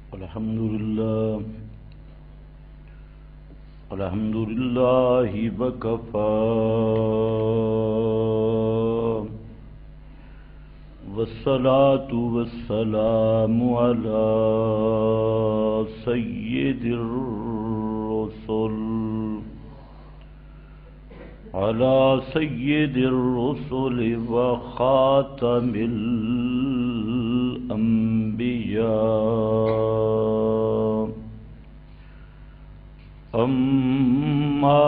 الحمد لله وكفى والصلاة والسلام على سيد الرسل وخاتم الأنبياء. أما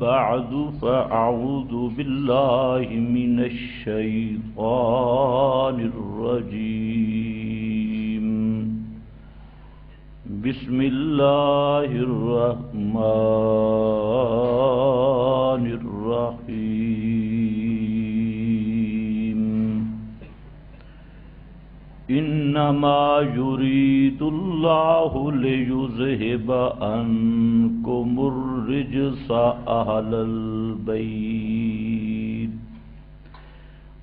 بعد فأعوذ بالله من الشيطان الرجيم. بسم الله الرحمن الرحيم. إنما يريد الله ليذهب عنكم الرجس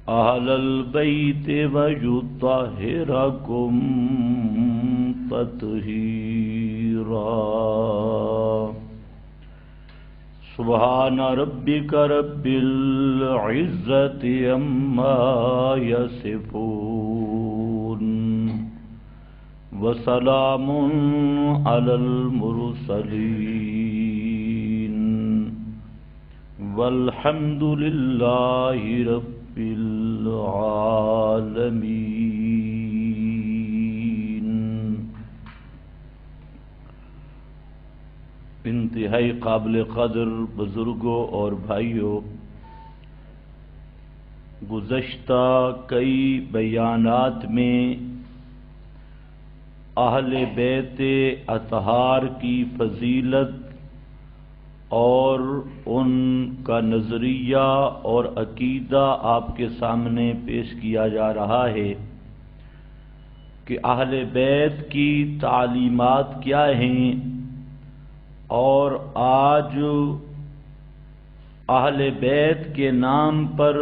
أهل البيت ويطهركم تطهيرا. سبحان ربك رب العزة عما يصفون وسلام على المرسلين والحمد لله رب العالمين. انتہائی قابل قدر بزرگوں اور بھائیوں، گزشتہ کئی بیانات میں اہل بیت اطہار کی فضیلت اور ان کا نظریہ اور عقیدہ آپ کے سامنے پیش کیا جا رہا ہے کہ اہل بیت کی تعلیمات کیا ہیں، اور آج اہل بیت کے نام پر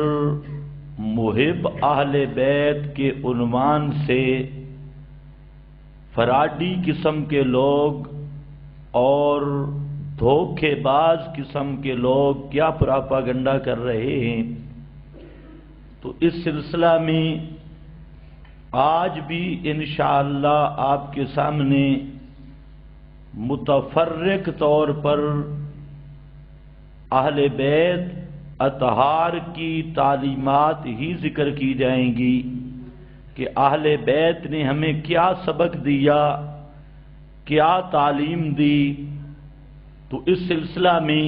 محب اہل بیت کے عنوان سے فراڈی قسم کے لوگ اور دھوکے باز قسم کے لوگ کیا پراپاگنڈا کر رہے ہیں. تو اس سلسلہ میں آج بھی انشاءاللہ آپ کے سامنے متفرق طور پر اہل بیت اطہار کی تعلیمات ہی ذکر کی جائیں گی کہ اہل بیت نے ہمیں کیا سبق دیا، کیا تعلیم دی. تو اس سلسلہ میں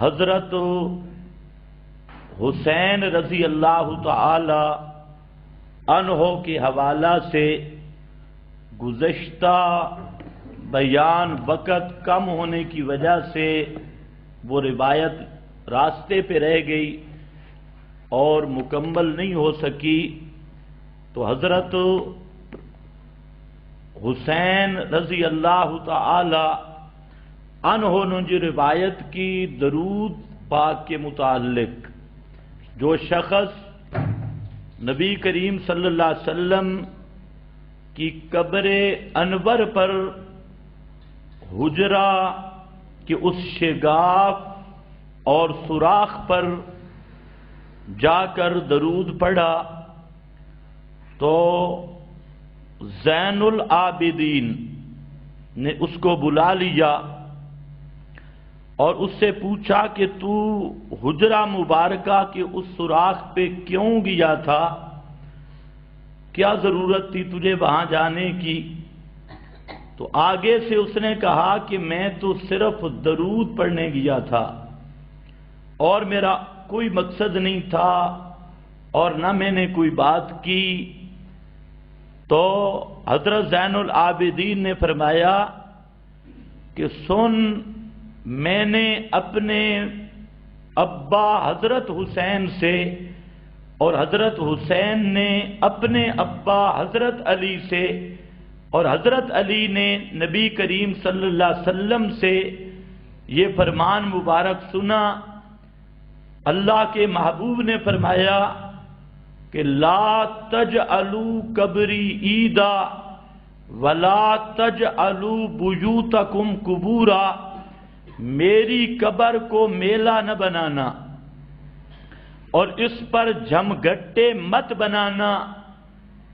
حضرت حسین رضی اللہ تعالی عنہ کے حوالہ سے گزشتہ بیان وقت کم ہونے کی وجہ سے وہ روایت راستے پہ رہ گئی اور مکمل نہیں ہو سکی. تو حضرت حسین رضی اللہ تعالی عنہ نے جو روایت کی درود پاک کے متعلق، جو شخص نبی کریم صلی اللہ علیہ وسلم کی قبر انور پر حجرہ کے اس شگاف اور سوراخ پر جا کر درود پڑھا تو زین العابدین نے اس کو بلا لیا اور اس سے پوچھا کہ تو حجرہ مبارکہ کے اس سوراخ پہ کیوں گیا تھا، کیا ضرورت تھی تجھے وہاں جانے کی؟ تو آگے سے اس نے کہا کہ میں تو صرف درود پڑھنے گیا تھا اور میرا کوئی مقصد نہیں تھا اور نہ میں نے کوئی بات کی. تو حضرت زین العابدین نے فرمایا کہ سن، میں نے اپنے ابا حضرت حسین سے اور حضرت حسین نے اپنے ابا حضرت علی سے اور حضرت علی نے نبی کریم صلی اللہ علیہ وسلم سے یہ فرمان مبارک سنا. اللہ کے محبوب نے فرمایا کہ لا تجعلوا قبری عیدا ولا تجعلوا بیوتکم قبورا، میری قبر کو میلہ نہ بنانا اور اس پر جھمگٹے مت بنانا،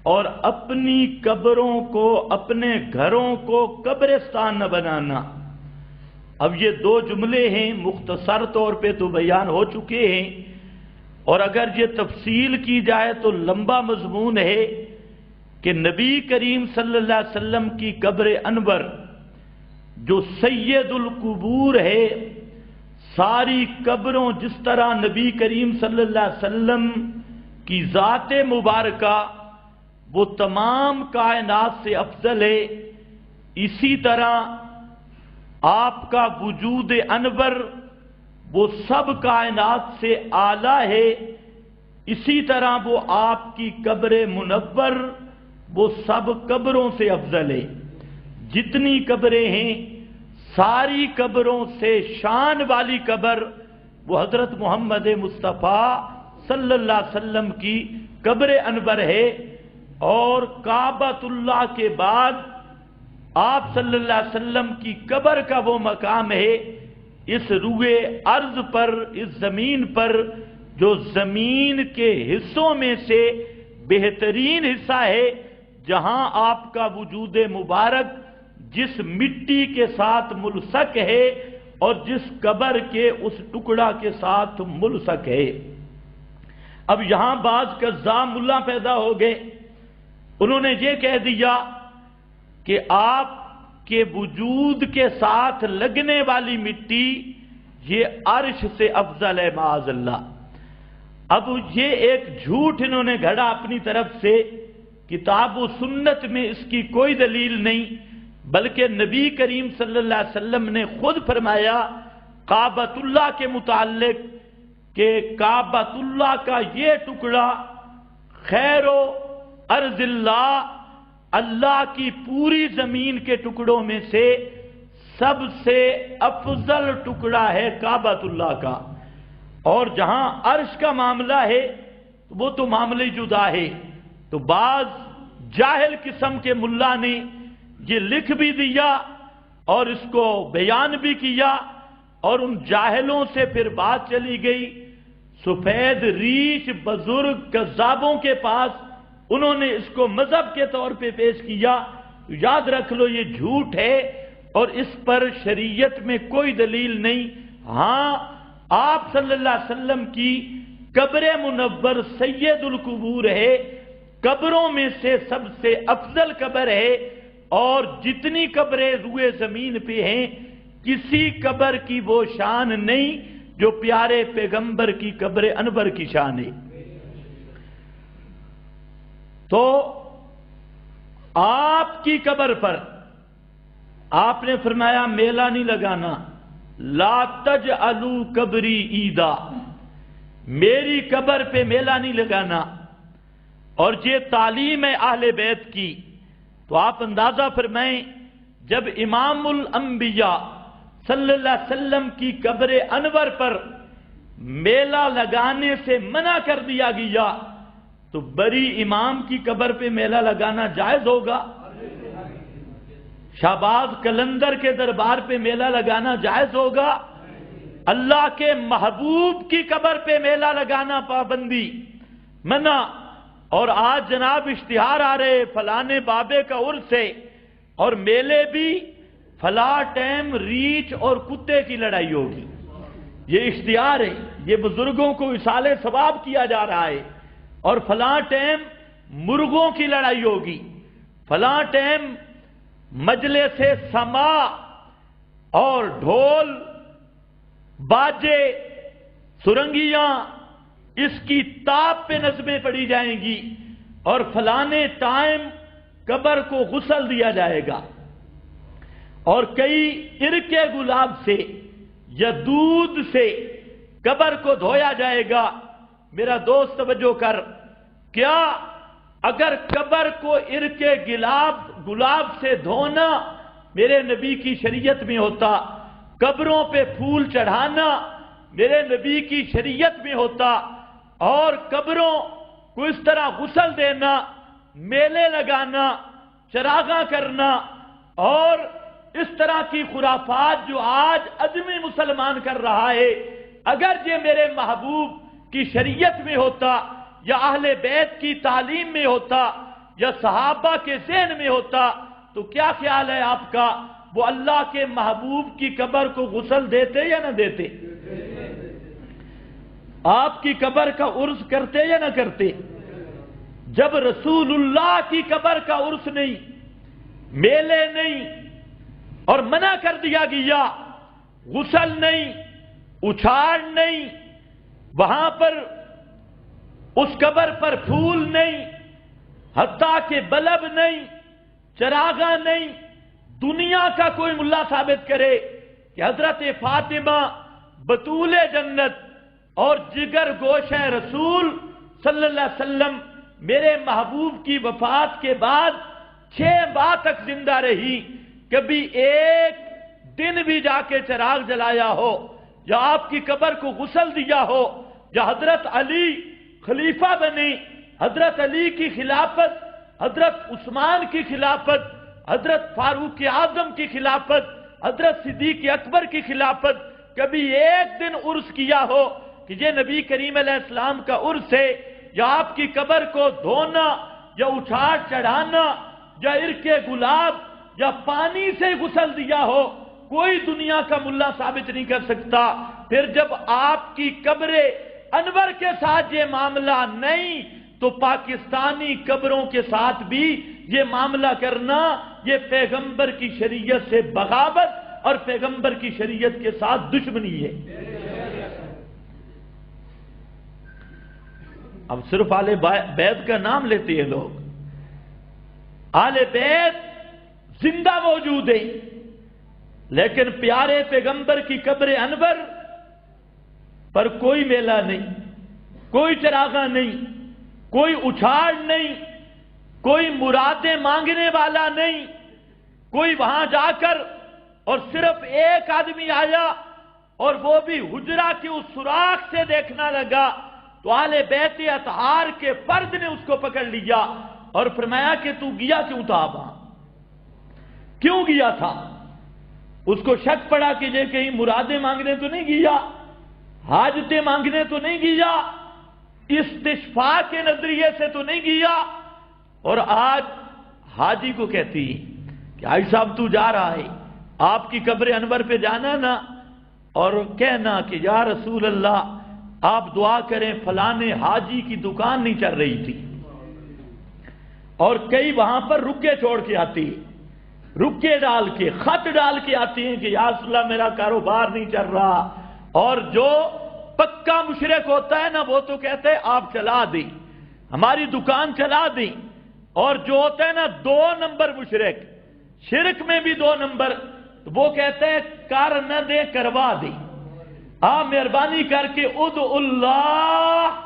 اور اپنی قبروں کو، اپنے گھروں کو قبرستان نہ بنانا۔ اب یہ دو جملے ہیں، مختصر طور پہ تو بیان ہو چکے ہیں، اور اگر یہ تفصیل کی جائے تو لمبا مضمون ہے کہ نبی کریم صلی اللہ علیہ وسلم کی قبر انور جو سید القبور ہے، ساری قبروں جس طرح نبی کریم صلی اللہ علیہ وسلم کی ذات مبارکہ وہ تمام کائنات سے افضل ہے، اسی طرح آپ کا وجود انور وہ سب کائنات سے اعلیٰ ہے، اسی طرح وہ آپ کی قبر منور وہ سب قبروں سے افضل ہے۔ جتنی قبریں ہیں ساری قبروں سے شان والی قبر وہ حضرت محمد مصطفیٰ صلی اللہ علیہ وسلم کی قبر انور ہے، اور کعبۃ اللہ کے بعد آپ صلی اللہ علیہ وسلم کی قبر کا وہ مقام ہے اس روئے ارض پر، اس زمین پر، جو زمین کے حصوں میں سے بہترین حصہ ہے، جہاں آپ کا وجود مبارک جس مٹی کے ساتھ ملصق ہے اور جس قبر کے اس ٹکڑا کے ساتھ ملصق ہے۔ اب یہاں بعض کذاب ملا پیدا ہو گئے، انہوں نے یہ کہہ دیا کہ آپ کے وجود کے ساتھ لگنے والی مٹی یہ عرش سے افضل ہے، معاذ اللہ۔ اب یہ ایک جھوٹ انہوں نے گھڑا اپنی طرف سے، کتاب و سنت میں اس کی کوئی دلیل نہیں، بلکہ نبی کریم صلی اللہ علیہ وسلم نے خود فرمایا کعبۃ اللہ کے متعلق کہ کعبۃ اللہ کا یہ ٹکڑا خیر و ارض اللہ، اللہ کی پوری زمین کے ٹکڑوں میں سے سب سے افضل ٹکڑا ہے کعبۃ اللہ کا، اور جہاں عرش کا معاملہ ہے وہ تو معاملہ جدا ہے۔ تو بعض جاہل قسم کے ملا نے یہ لکھ بھی دیا اور اس کو بیان بھی کیا، اور ان جاہلوں سے پھر بات چلی گئی سفید ریش بزرگ کذابوں کے پاس، انہوں نے اس کو مذہب کے طور پہ پیش کیا۔ یاد رکھ لو یہ جھوٹ ہے اور اس پر شریعت میں کوئی دلیل نہیں۔ ہاں آپ صلی اللہ علیہ وسلم کی قبر منور سید القبور ہے، قبروں میں سے سب سے افضل قبر ہے، اور جتنی قبریں روئے زمین پہ ہیں کسی قبر کی وہ شان نہیں جو پیارے پیغمبر کی قبر انور کی شان ہے۔ تو آپ کی قبر پر آپ نے فرمایا میلہ نہیں لگانا، لا تجعلوا قبری عیدا، میری قبر پہ میلہ نہیں لگانا، اور یہ تعلیم ہے اہل بیت کی۔ تو آپ اندازہ فرمائیں جب امام الانبیاء صلی اللہ علیہ وسلم کی قبر انور پر میلہ لگانے سے منع کر دیا گیا تو بڑی امام کی قبر پہ میلہ لگانا جائز ہوگا؟ شہباز کلندر کے دربار پہ میلہ لگانا جائز ہوگا؟ اللہ کے محبوب کی قبر پہ میلہ لگانا پابندی، منع۔ اور آج جناب اشتہار آ رہے فلانے بابے کا عرس ہے، اور میلے بھی فلاں ٹائم ریچھ اور کتے کی لڑائی ہوگی، یہ اشتہار ہے، یہ بزرگوں کو اصال ثواب کیا جا رہا ہے، اور فلاں ٹائم مرغوں کی لڑائی ہوگی، فلاں ٹائم مجلس سما اور ڈھول باجے سرنگیاں اس کی تاب پہ نظمیں پڑھی جائیں گی، اور فلانے ٹائم قبر کو غسل دیا جائے گا، اور کئی عرق گلاب سے یا دودھ سے قبر کو دھویا جائے گا۔ میرا دوست توجہ کر، کیا اگر قبر کو عرق گلاب سے دھونا میرے نبی کی شریعت میں ہوتا، قبروں پہ پھول چڑھانا میرے نبی کی شریعت میں ہوتا، اور قبروں کو اس طرح غسل دینا، میلے لگانا، چراغاں کرنا اور اس طرح کی خرافات جو آج عدمی مسلمان کر رہا ہے، اگر یہ میرے محبوب کی شریعت میں ہوتا یا اہل بیت کی تعلیم میں ہوتا یا صحابہ کے ذہن میں ہوتا تو کیا خیال ہے آپ کا، وہ اللہ کے محبوب کی قبر کو غسل دیتے یا نہ دیتے؟ آپ کی قبر کا عرس کرتے یا نہ کرتے؟ جب رسول اللہ کی قبر کا عرس نہیں، میلے نہیں، اور منع کر دیا گیا، غسل نہیں، اچھاڑ نہیں، وہاں پر اس قبر پر پھول نہیں، حتیٰ کہ بلب نہیں، چراغاں نہیں، دنیا کا کوئی ملا ثابت کرے کہ حضرت فاطمہ بطول جنت اور جگر گوشہ رسول صلی اللہ علیہ وسلم میرے محبوب کی وفات کے بعد 6 ماہ تک زندہ رہی، کبھی ایک دن بھی جا کے چراغ جلایا ہو یا آپ کی قبر کو غسل دیا ہو، یا حضرت علی خلیفہ بنی، حضرت علی کی خلافت، حضرت عثمان کی خلافت، حضرت فاروق اعظم کی خلافت، حضرت صدیق اکبر کی خلافت، کبھی ایک دن عرس کیا ہو کہ یہ نبی کریم علیہ السلام کا عرس ہے، یا آپ کی قبر کو دھونا یا اچھاڑ چڑھانا یا عرق گلاب یا پانی سے غسل دیا ہو، کوئی دنیا کا ملا ثابت نہیں کر سکتا۔ پھر جب آپ کی قبر انور کے ساتھ یہ معاملہ نہیں تو پاکستانی قبروں کے ساتھ بھی یہ معاملہ کرنا یہ پیغمبر کی شریعت سے بغاوت اور پیغمبر کی شریعت کے ساتھ دشمنی ہے۔ اب صرف آل بیت کا نام لیتے ہیں لوگ، آل بیت زندہ موجود ہے، لیکن پیارے پیغمبر کی قبر انور پر کوئی میلہ نہیں، کوئی چراغاں نہیں، کوئی اچھاڑ نہیں، کوئی مرادیں مانگنے والا نہیں، کوئی وہاں جا کر اور صرف ایک آدمی آیا اور وہ بھی حجرہ کے اس سوراخ سے دیکھنا لگا تو اہل بیت اطہار کے فرد نے اس کو پکڑ لیا اور فرمایا کہ تو گیا کیوں تھا وہاں، کیوں گیا تھا؟ اس کو شک پڑا کہ یہ کہیں مرادیں مانگنے تو نہیں گیا، حاجتیں مانگنے تو نہیں گیا، استشفاء کے نظریے سے تو نہیں گیا۔ اور آج حاجی کو کہتی کہ حاجی صاحب تو جا رہا ہے، آپ کی قبر انور پہ جانا نا اور کہنا کہ یا رسول اللہ آپ دعا کریں فلانے حاجی کی دکان نہیں چل رہی تھی، اور کئی وہاں پر رکے چھوڑ کے آتی، رکے ڈال کے خط ڈال کے آتی ہیں کہ یا رسول اللہ میرا کاروبار نہیں چل رہا، اور جو پکا مشرک ہوتا ہے نا وہ تو کہتے ہیں آپ چلا دیں، ہماری دکان چلا دیں، اور جو ہوتا ہے نا 2 نمبر مشرک، شرک میں بھی 2 نمبر، تو وہ کہتے ہیں کر نہ دے کروا دیں، آپ مہربانی کر کے ادعو اللہ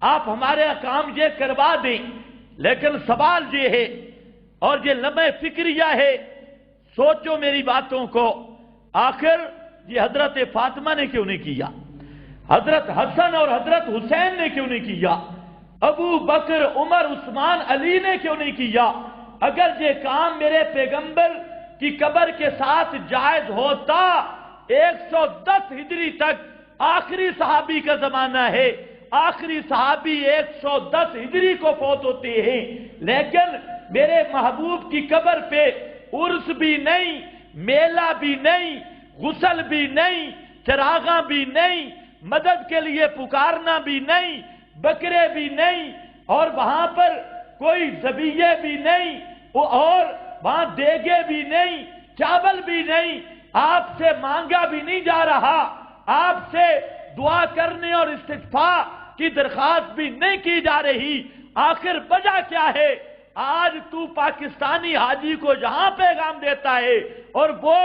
آپ ہمارے کام یہ کروا دیں۔ لیکن سوال یہ ہے اور یہ لمحہ فکریہ ہے، سوچو میری باتوں کو، آخر یہ حضرت فاطمہ نے کیوں نہیں کیا؟ حضرت حسن اور حضرت حسین نے کیوں نہیں کیا؟ ابو بکر عمر عثمان علی نے کیوں نہیں کیا؟ اگر یہ کام میرے پیغمبر کی قبر کے ساتھ جائز ہوتا، 110 ہجری تک آخری صحابی کا زمانہ ہے، آخری صحابی 110 ہجری کو فوت ہوتے ہیں، لیکن میرے محبوب کی قبر پہ عرس بھی نہیں، میلہ بھی نہیں، غسل بھی نہیں، چراغاں بھی نہیں، مدد کے لیے پکارنا بھی نہیں، بکرے بھی نہیں، اور وہاں پر کوئی ذبیحے بھی نہیں، اور وہاں دیگے بھی نہیں، چاول بھی نہیں، آپ سے مانگا بھی نہیں جا رہا، آپ سے دعا کرنے اور استغفار کی درخواست بھی نہیں کی جا رہی، آخر وجہ کیا ہے؟ آج تو پاکستانی حاجی کو جہاں پیغام دیتا ہے اور وہ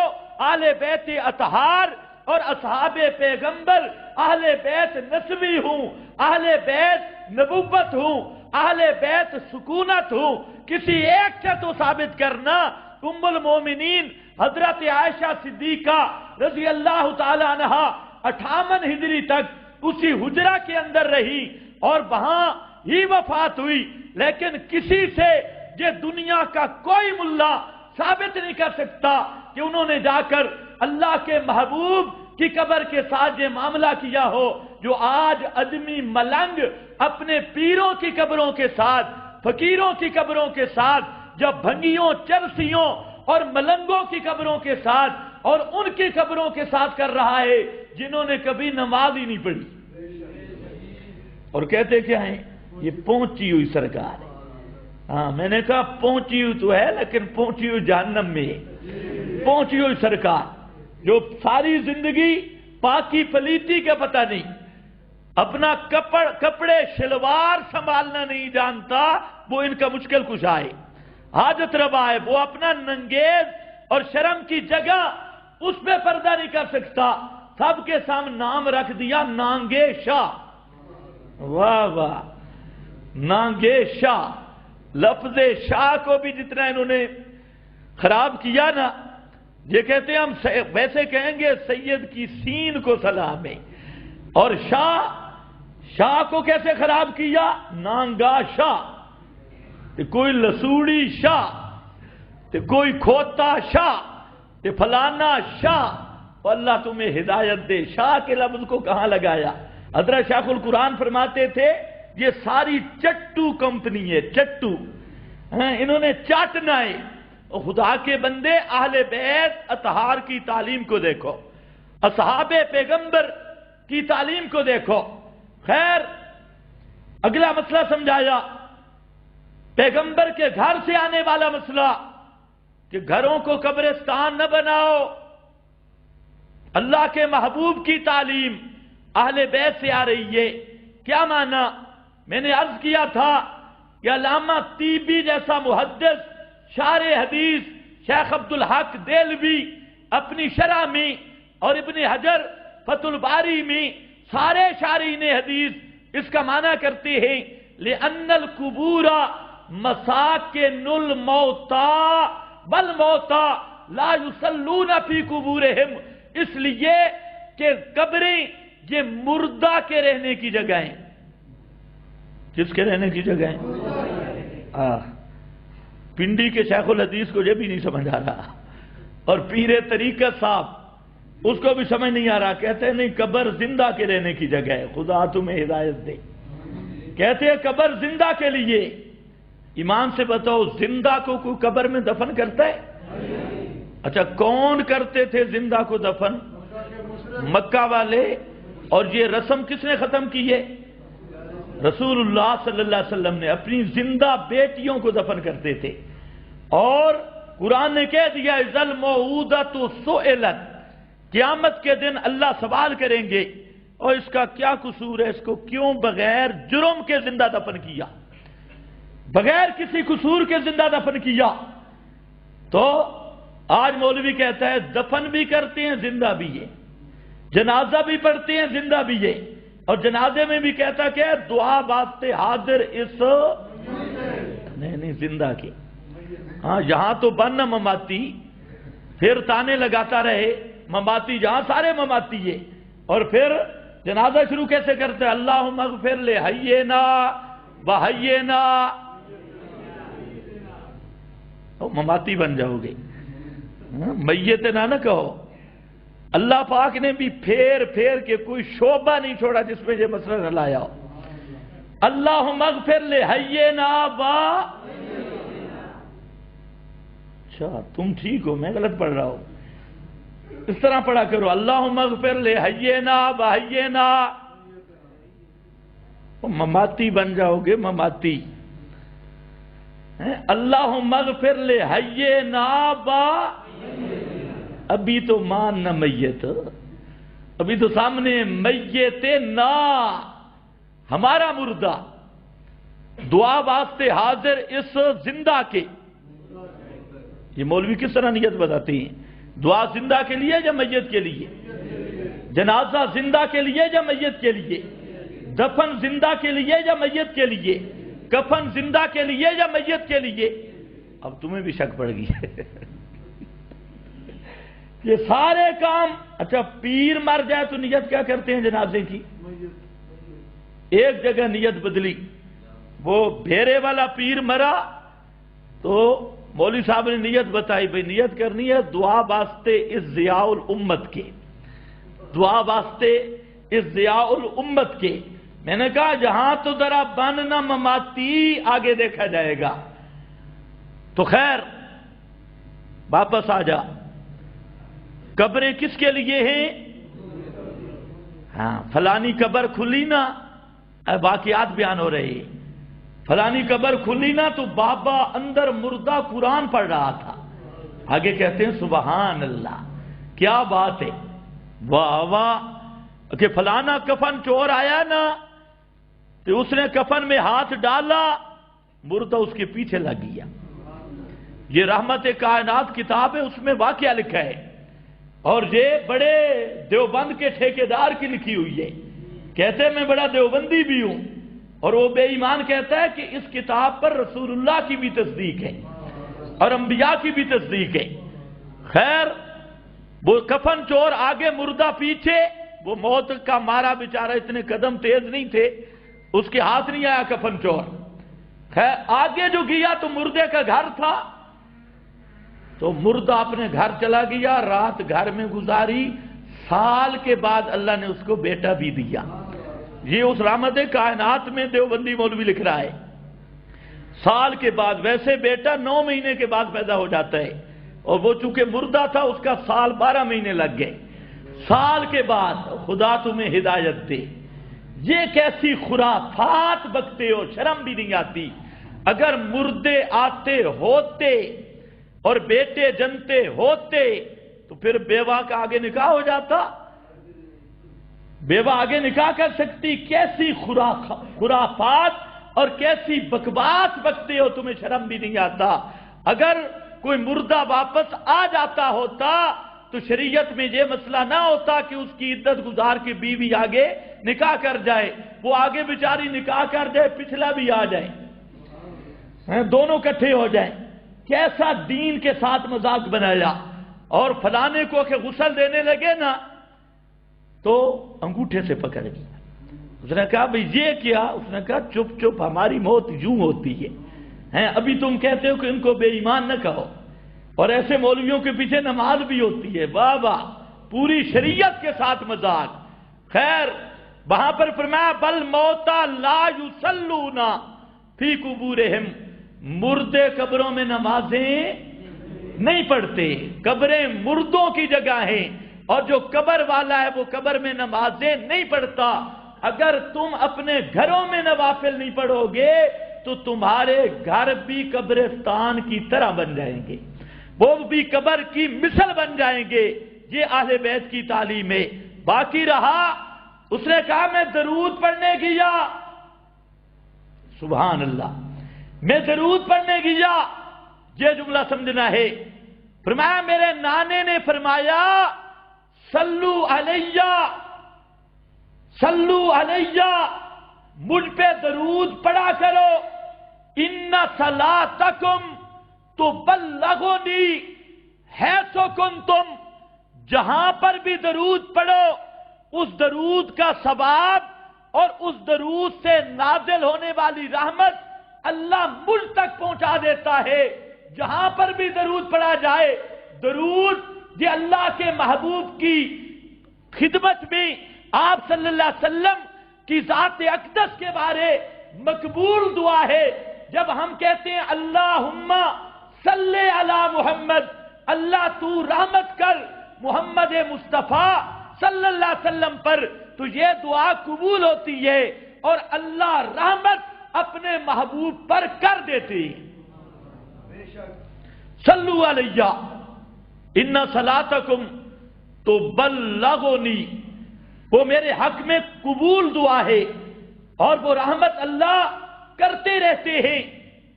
اہل بیت اطہار اور اصحاب پیغمبر، اہل بیت نسبی ہوں، اہل بیت نبوت ہوں، اہل بیت سکونت ہوں، کسی ایک سے تو ثابت کرنا۔ ام المومنین حضرت عائشہ صدیقہ رضی اللہ تعالی عنہا 58 ہجری تک اسی حجرہ کے اندر رہی، اور وہاں ہی وفات ہوئی، لیکن کسی سے یہ دنیا کا کوئی ملا ثابت نہیں کر سکتا کہ انہوں نے جا کر اللہ کے محبوب کی قبر کے ساتھ یہ معاملہ کیا ہو جو آج آدمی ملنگ اپنے پیروں کی قبروں کے ساتھ، فقیروں کی قبروں کے ساتھ، جب بھنگیوں، چرسیوں اور ملنگوں کی قبروں کے ساتھ اور ان کی قبروں کے ساتھ کر رہا ہے جنہوں نے کبھی نماز ہی نہیں پڑھی، اور کہتے کیا ہیں یہ پہنچی ہوئی سرکار ہے۔ ہاں میں نے کہا پہنچی ہوئی تو ہے لیکن پہنچی ہوئی جہنم میں ہے، پہنچی ہوئی سرکار جو ساری زندگی پاکی پلیتی کا پتہ نہیں، اپنا کپڑے شلوار سنبھالنا نہیں جانتا، وہ ان کا مشکل کشا ہے، حاجت روا ہے، وہ اپنا ننگیز اور شرم کی جگہ اس پہ پردہ نہیں کر سکتا، سب کے سامنے نام رکھ دیا نانگے شاہ۔ واہ واہ، نانگے شاہ، لفظ شاہ کو بھی جتنا انہوں نے خراب کیا نا، یہ کہتے ہیں ہم ویسے کہیں گے سید کی سین کو سلام ہے، اور شاہ کو کیسے خراب کیا؟ نانگا شاہ، تے کوئی لسوڑی شاہ، تے کوئی کھوتا شاہ، تے فلانا شاہ، اور اللہ تمہیں ہدایت دے، شاہ کے لفظ کو کہاں لگایا؟ حضرت شیخ القرآن فرماتے تھے یہ ساری چٹو کمپنی ہے، چٹو، انہوں نے چاٹنا ہے۔ خدا کے بندے، اہل بیت اطہار کی تعلیم کو دیکھو، اصحاب پیغمبر کی تعلیم کو دیکھو۔ خیر، اگلا مسئلہ سمجھایا، پیغمبر کے گھر سے آنے والا مسئلہ کہ گھروں کو قبرستان نہ بناؤ، اللہ کے محبوب کی تعلیم اہل بیت سے آ رہی ہے۔ کیا معنی؟ میں نے عرض کیا تھا کہ علامہ طیبی جیسا محدث، شارح حدیث شیخ عبدالحق دہلوی اپنی شرح میں اور ابن حجر فتح الباری میں سارے شارحین حدیث اس کا معنی کرتے ہیں لِأَنَّ الْقُبُورَ مَسَاكِنُ الْمَوْتَى وَالْمَوْتَى لَا يُصَلُّونَ فِي قُبُورِهِمْ، اس لیے کہ قبریں یہ مردہ کے رہنے کی جگہ ہیں۔ کس کے رہنے کی جگہ ہیں؟ پنڈی کے شیخ الحدیث کو یہ بھی نہیں سمجھ آ رہا، اور پیر طریقت صاحب اس کو بھی سمجھ نہیں آ رہا، کہتے ہیں نہیں قبر زندہ کے رہنے کی جگہ ہے، خدا تمہیں ہدایت دے۔ کہتے ہیں قبر زندہ کے لیے۔ ایمان سے بتاؤ زندہ کو کوئی قبر میں دفن کرتا ہے؟ اچھا کون کرتے تھے زندہ کو دفن؟ مکہ والے۔ اور یہ رسم کس نے ختم کی ہے؟ رسول اللہ صلی اللہ علیہ وسلم نے اپنی زندہ بیٹیوں کو دفن کرتے تھے، اور قرآن نے کہہ دیا اِذَا الْمَوْعُودَةُ سُئِلَتْ، قیامت کے دن اللہ سوال کریں گے اور اس کا کیا قصور ہے، اس کو کیوں بغیر جرم کے زندہ دفن کیا، بغیر کسی قصور کے زندہ دفن کیا۔ تو آج مولوی کہتا ہے دفن بھی کرتے ہیں زندہ بھی ہے، جنازہ بھی پڑھتے ہیں زندہ بھی ہے، اور جنازے میں بھی کہتا کہ دعا واسطے حاضر اس نہیں زندہ کے۔ ہاں یہاں تو بن مماتی، پھر تانے لگاتا رہے مماتی، جہاں سارے مماتی ہے، اور پھر جنازہ شروع کیسے کرتے ہیں؟ اللہم اغفر لحینا وحینا، مماتی بن جاؤ گے، میت نہ کہو۔ اللہ پاک نے بھی پھیر پھیر کے کوئی شعبہ نہیں چھوڑا جس میں یہ مسئلہ نہ لایا ہو۔ اللہم اغفر لحینا اچھا تم ٹھیک ہو، میں غلط پڑھ رہا ہوں، اس طرح پڑھا کرو اللہم اغفر لحینا وحینا، مماتی بن جاؤ گے، مماتی۔ اللہم اغفر لحینا ابھی تو مان نہ میت، ابھی تو سامنے میت نا ہمارا مردہ، دعا واسطے حاضر اس زندہ کے۔ یہ مولوی کس طرح نیت بتاتے ہیں؟ دعا زندہ کے لیے یا میت کے لیے؟ جنازہ زندہ کے لیے یا میت کے لیے؟ دفن زندہ کے لیے یا میت کے لیے؟ کفن زندہ کے لیے یا میت کے لیے؟ اب تمہیں بھی شک پڑ گئی یہ سارے کام۔ اچھا پیر مر جائے تو نیت کیا کرتے ہیں جنازے کی؟ ایک جگہ نیت بدلی، وہ بھیرے والا پیر مرا تو مولوی صاحب نے نیت بتائی، بھئی نیت کرنی ہے دعا واسطے اس ضیاء الامت کے، دعا واسطے اس ضیاء الامت کے۔ میں نے کہا جہاں تو ذرا بننا مماتی آگے دیکھا جائے گا۔ تو خیر واپس آ جا، قبریں کس کے لیے ہیں؟ ہاں فلانی قبر کھلی نا، واقعات بیان ہو رہے ہیں، فلانی قبر کھلی نا تو بابا اندر مردہ قرآن پڑھ رہا تھا، آگے کہتے ہیں سبحان اللہ، کیا بات ہے، واہ واہ، کہ فلانا کفن چور آیا نا تو اس نے کفن میں ہاتھ ڈالا، مردہ اس کے پیچھے لگ گیا۔ یہ رحمت کائنات کتاب ہے، اس میں واقعہ لکھا ہے، اور یہ بڑے دیوبند کے ٹھیکیدار کی لکھی ہوئی ہے، کہتے ہیں میں بڑا دیوبندی بھی ہوں، اور وہ بے ایمان کہتا ہے کہ اس کتاب پر رسول اللہ کی بھی تصدیق ہے اور انبیاء کی بھی تصدیق ہے۔ خیر وہ کفن چور آگے مردہ پیچھے، وہ موت کا مارا بیچارہ، اتنے قدم تیز نہیں تھے، اس کے ہاتھ نہیں آیا کفن چور۔ خیر آگے جو گیا تو مردے کا گھر تھا، تو مردہ اپنے گھر چلا گیا، رات گھر میں گزاری، سال کے بعد اللہ نے اس کو بیٹا بھی دیا۔ یہ اس رحمت کائنات میں دیوبندی مولوی لکھ رہا ہے، سال کے بعد، ویسے بیٹا 9 مہینے کے بعد پیدا ہو جاتا ہے، اور وہ چونکہ مردہ تھا اس کا سال 12 مہینے لگ گئے، سال کے بعد خدا تمہیں ہدایت دے۔ یہ کیسی خرافات بکتے ہو، شرم بھی نہیں آتی۔ اگر مردے آتے ہوتے اور بیٹے جنتے ہوتے تو پھر بیوہ کا آگے نکاح ہو جاتا، بیوہ آگے نکاح کر سکتی۔ کیسی خرافات اور کیسی بکواس بکتے ہو، تمہیں شرم بھی نہیں آتا۔ اگر کوئی مردہ واپس آ جاتا ہوتا تو شریعت میں یہ مسئلہ نہ ہوتا کہ اس کی عدت گزار کے بیوی آگے نکاح کر جائے، وہ آگے بیچاری نکاح کر جائے، پچھلا بھی آ جائے، دونوں کٹھے ہو جائیں۔ کیسا دین کے ساتھ مذاق بنایا۔ اور فلانے کو کہ غسل دینے لگے نا تو انگوٹھے سے پکڑ لیا۔ اس نے کہا بھئی یہ کیا؟ اس نے کہا چپ چپ، ہماری موت یوں ہوتی ہے، ابھی تم کہتے ہو کہ ان کو بے ایمان نہ کہو، اور ایسے مولویوں کے پیچھے نماز بھی ہوتی ہے، واہ واہ، پوری شریعت کے ساتھ مذاق۔ خیر وہاں پر فرمایا بل موتا لا یصلون فی قبورہم، مردے قبروں میں نمازیں نہیں پڑھتے، قبریں مردوں کی جگہ ہیں، اور جو قبر والا ہے وہ قبر میں نمازیں نہیں پڑھتا۔ اگر تم اپنے گھروں میں نوافل نہیں پڑھو گے تو تمہارے گھر بھی قبرستان کی طرح بن جائیں گے، وہ بھی قبر کی مثل بن جائیں گے۔ یہ اہل بیت کی تعلیم ہے۔ باقی رہا، اس نے کہا میں درود پڑھنے گیا، سبحان اللہ، میں درود پڑھنے گیا، یہ جملہ سمجھنا ہے۔ فرمایا میرے نانے نے فرمایا صلو علیہ، صلو علیہ، مجھ پہ درود پڑھا کرو، ان صلاتکم تبلغنی حیث کنتم، جہاں پر بھی درود پڑھو اس درود کا ثواب اور اس درود سے نازل ہونے والی رحمت اللہ مجھ تک پہنچا دیتا ہے۔ جہاں پر بھی درود پڑھا جائے، درود یہ اللہ کے محبوب کی خدمت میں آپ صلی اللہ علیہ وسلم کی ذات اقدس کے بارے مقبول دعا ہے۔ جب ہم کہتے ہیں اللہم صلی علی محمد، اللہ تو رحمت کر محمد مصطفیٰ صلی اللہ علیہ وسلم پر، تو یہ دعا قبول ہوتی ہے اور اللہ رحمت اپنے محبوب پر کر دیتے ہیں۔ صلو علیہ ان صلاتکم تبلغنی، وہ میرے حق میں قبول دعا ہے اور وہ رحمت اللہ کرتے رہتے ہیں۔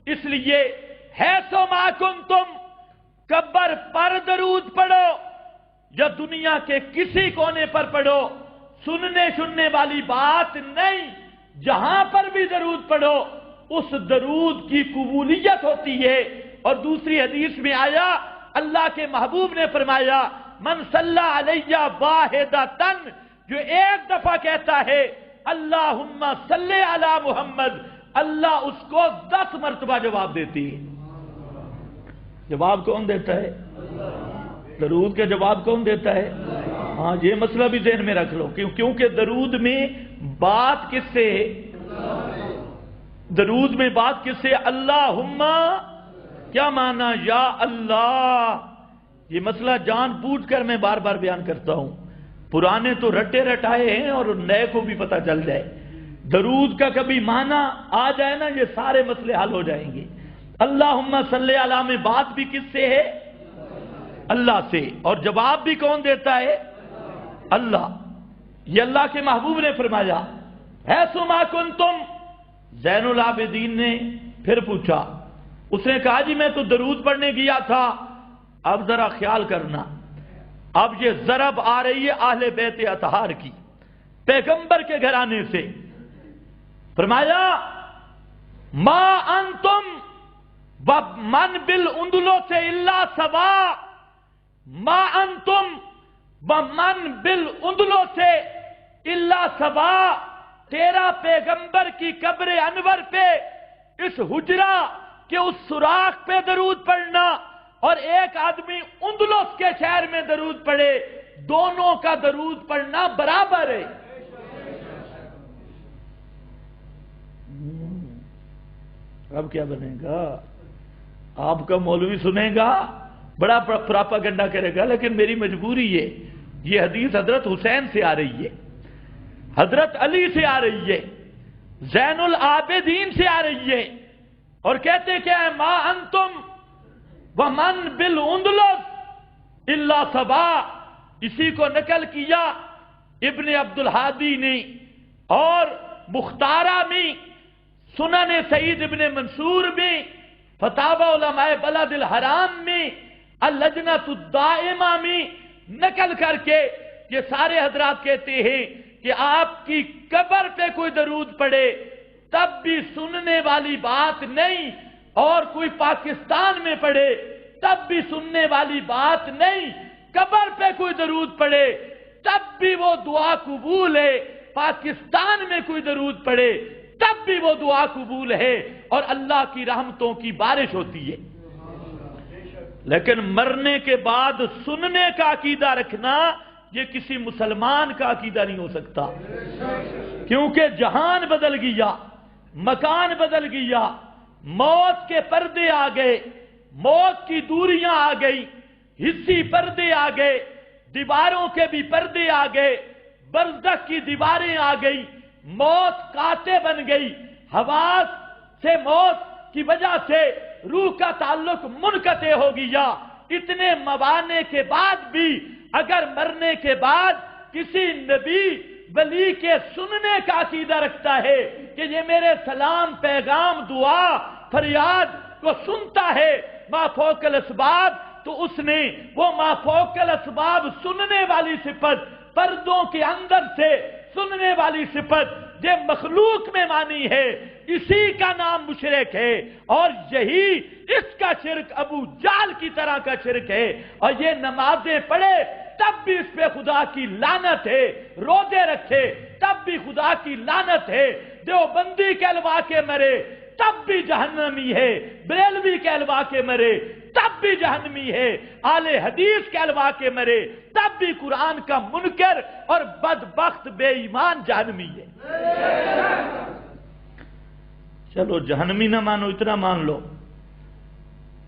اس لیے حیث ما کنتم، قبر پر درود پڑھو یا دنیا کے کسی کونے پر پڑھو، سننے والی بات نہیں، جہاں پر بھی درود پڑھو اس درود کی قبولیت ہوتی ہے۔ اور دوسری حدیث میں آیا، اللہ کے محبوب نے فرمایا من صلی علیہ واحدۃ، جو ایک دفعہ کہتا ہے اللہم صلی علی محمد، اللہ اس کو 10 مرتبہ جواب دیتی ہے۔ جواب کون دیتا ہے؟ درود کا جواب کون دیتا ہے؟ ہاں، یہ مسئلہ بھی ذہن میں رکھ لو، کیونکہ درود میں بات کس سے ہے؟ درود میں بات کس سے؟ اللہم، کیا معنی؟ یا اللہ۔ یہ مسئلہ جان بوجھ کر میں بار بار بیان کرتا ہوں، پرانے تو رٹے رٹائے ہیں اور نئے کو بھی پتہ چل جائے۔ درود کا کبھی معنی آ جائے نا، یہ سارے مسئلے حل ہو جائیں گے۔ اللہم صلی علی میں بات بھی کس سے ہے؟ اللہ سے، اور جواب بھی کون دیتا ہے؟ اللہ۔ یہ اللہ کے محبوب نے فرمایا، حیث ما کنتم۔ زین العابدین نے پھر پوچھا، اس نے کہا جی میں تو درود پڑھنے گیا تھا۔ اب ذرا خیال کرنا، اب یہ ضرب آ رہی ہے اہل بیت اطہار کی، پیغمبر کے گھرانے سے۔ فرمایا ما انتم ومن بالاندلس الا سوا، ما انتم ومن بالاندلس الا سوا۔ تیرا پیغمبر کی قبر انور پہ، اس حجرہ کے اس سوراخ پہ درود پڑھنا اور ایک آدمی اندلس کے شہر میں درود پڑھے، دونوں کا درود پڑھنا برابر ہے۔ اب کیا بنے گا؟ آپ کا مولوی سنے گا، بڑا پراپاگنڈا کرے گا، لیکن میری مجبوری ہے۔ یہ حدیث حضرت حسین سے آ رہی ہے، حضرت علی سے آ رہی ہے، زین العابدین سے آ رہی ہے، اور کہتے کیا ہے؟ ما انتم ومن بالاندلس الا سوا۔ اسی کو نقل کیا ابن عبد الحادی نے، اور مختارہ میں، سنن سعید ابن منصور میں، فتاوی علماء بلد الحرام میں، اللجنۃ الدائمہ میں نقل کر کے یہ سارے حضرات کہتے ہیں کہ آپ کی قبر پہ کوئی درود پڑے تب بھی سننے والی بات نہیں، اور کوئی پاکستان میں پڑھے تب بھی سننے والی بات نہیں۔ قبر پہ کوئی درود پڑھے تب بھی وہ دعا قبول ہے، پاکستان میں کوئی درود پڑھے تب بھی وہ دعا قبول ہے، اور اللہ کی رحمتوں کی بارش ہوتی ہے۔ لیکن مرنے کے بعد سننے کا عقیدہ رکھنا، یہ کسی مسلمان کا عقیدہ نہیں ہو سکتا، کیونکہ جہان بدل گیا، مکان بدل گیا، موت کے پردے آ گئے، موت کی دوریاں آ گئی، حصی پردے آ گئے، دیواروں کے بھی پردے آ گئے، برزخ کی دیواریں آ گئی، موت قاطع بن گئی، حواس سے موت کی وجہ سے روح کا تعلق منقطع ہو گیا۔ اتنے موانع کے بعد بھی اگر مرنے کے بعد کسی نبی ولی کے سننے کا عقیدہ رکھتا ہے کہ یہ میرے سلام، پیغام، دعا، فریاد کو سنتا ہے ما فوق الاسباب، تو اس نے وہ ما فوق الاسباب سننے والی صفت، پردوں کے اندر سے سننے والی صفت جو مخلوق میں مانی ہے، اسی کا نام مشرک ہے، اور یہی اس کا شرک ابو جہل کی طرح کا شرک ہے۔ اور یہ نمازیں پڑھے تب بھی اس پہ خدا کی لعنت ہے، روزے رکھے تب بھی خدا کی لعنت ہے، دیوبندی کہلوا کے مرے تب بھی جہنمی ہے، بریلوی کہلوا کے مرے تب بھی جہنمی ہے، اہل حدیث کہلوا کے مرے تب بھی قرآن کا منکر اور بدبخت بے ایمان جہنمی ہے۔ چلو جہنمی نہ مانو، اتنا مان لو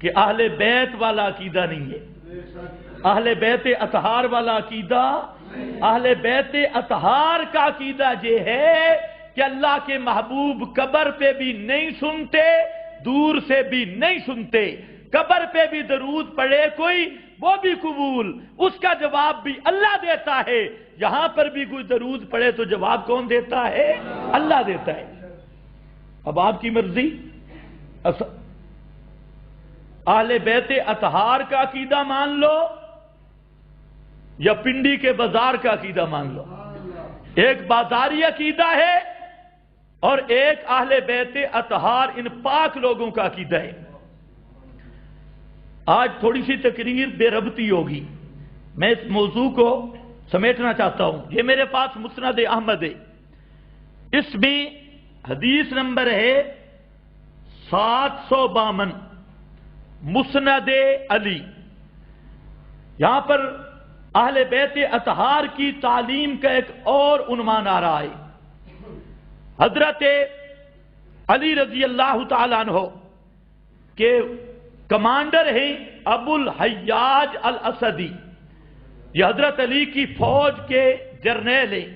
کہ اہل بیت والا عقیدہ نہیں ہے، اہل بیت اطہار والا عقیدہ، اہل بیت اطہار کا عقیدہ یہ ہے کہ اللہ کے محبوب قبر پہ بھی نہیں سنتے، دور سے بھی نہیں سنتے، قبر پہ بھی درود پڑھے کوئی وہ بھی قبول، اس کا جواب بھی اللہ دیتا ہے۔ یہاں پر بھی کوئی درود پڑھے تو جواب کون دیتا ہے؟ اللہ دیتا ہے۔ اب آپ کی مرضی، اہل بیت اطہار کا عقیدہ مان لو یا پنڈی کے بازار کا عقیدہ مان لو۔ ایک بازاری عقیدہ ہے اور ایک اہل بیت اطہار ان پاک لوگوں کا عقیدہ ہے۔ آج تھوڑی سی تقریر بے ربطی ہوگی، میں اس موضوع کو سمیٹنا چاہتا ہوں۔ یہ میرے پاس مسند احمد ہے، اس میں حدیث نمبر ہے 752 مسند علی. یہاں پر اہل بیت اطہار کی تعلیم کا ایک اور عنوان آ رہا ہے. حضرت علی رضی اللہ تعالیٰ عنہ کے کمانڈر ہیں ابو الحیاج الاسدی. یہ حضرت علی کی فوج کے جرنیل ہیں،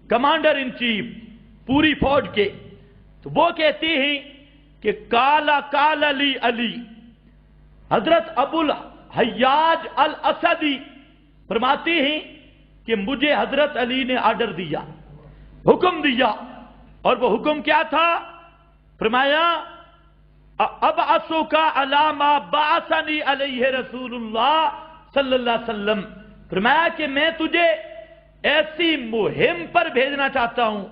کمانڈر ان چیف پوری فوج کے. تو وہ کہتے ہیں کہ کالا کال علی علی. حضرت ابو الحیاج الاسدی فرماتے ہیں کہ مجھے حضرت علی نے آرڈر دیا، حکم دیا. اور وہ حکم کیا تھا؟ فرمایا ابعثک علی ما بعثنی علیہ رسول اللہ صلی اللہ علیہ وسلم. فرمایا کہ میں تجھے ایسی مہم پر بھیجنا چاہتا ہوں،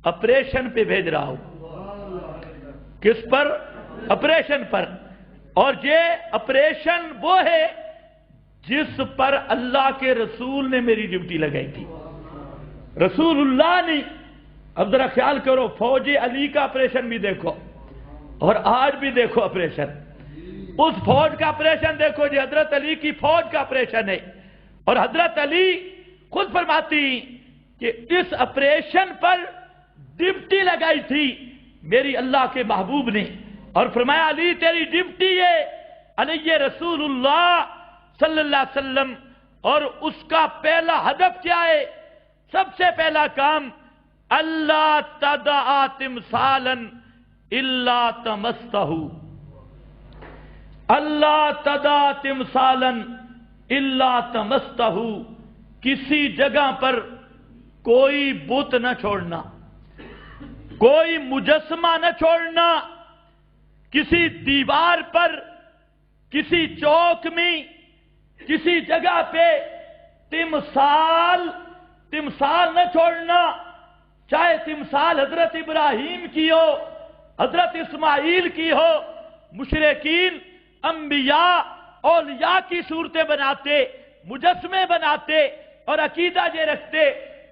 آپریشن پہ بھیج رہا ہوں. کس پر؟ آپریشن پر. اور یہ آپریشن وہ ہے جس پر اللہ کے رسول نے میری ڈیوٹی لگائی تھی. رسول اللہ نے. اب ذرا خیال کرو، فوج علی کا آپریشن بھی دیکھو اور آج بھی دیکھو آپریشن. اس فوج کا آپریشن دیکھو جی حضرت علی کی فوج کا آپریشن ہے. اور حضرت علی خود فرماتی کہ اس آپریشن پر ڈیوٹی لگائی تھی میری اللہ کے محبوب نے. اور فرمایا علی تیری ڈیوٹی ہے علی رسول اللہ صلی اللہ علیہ وسلم. اور اس کا پہلا ہدف کیا ہے؟ سب سے پہلا کام اللہ تدع تمثالا الا تمستہ. اللہ تدع تمثالا الا تمستہ. کسی جگہ پر کوئی بت نہ چھوڑنا، کوئی مجسمہ نہ چھوڑنا. کسی دیوار پر، کسی چوک میں، کسی جگہ پہ تمثال نہ چھوڑنا. چاہے تمثال حضرت ابراہیم کی ہو، حضرت اسماعیل کی ہو. مشرکین انبیاء اولیاء کی صورتیں بناتے، مجسمے بناتے اور عقیدہ یہ رکھتے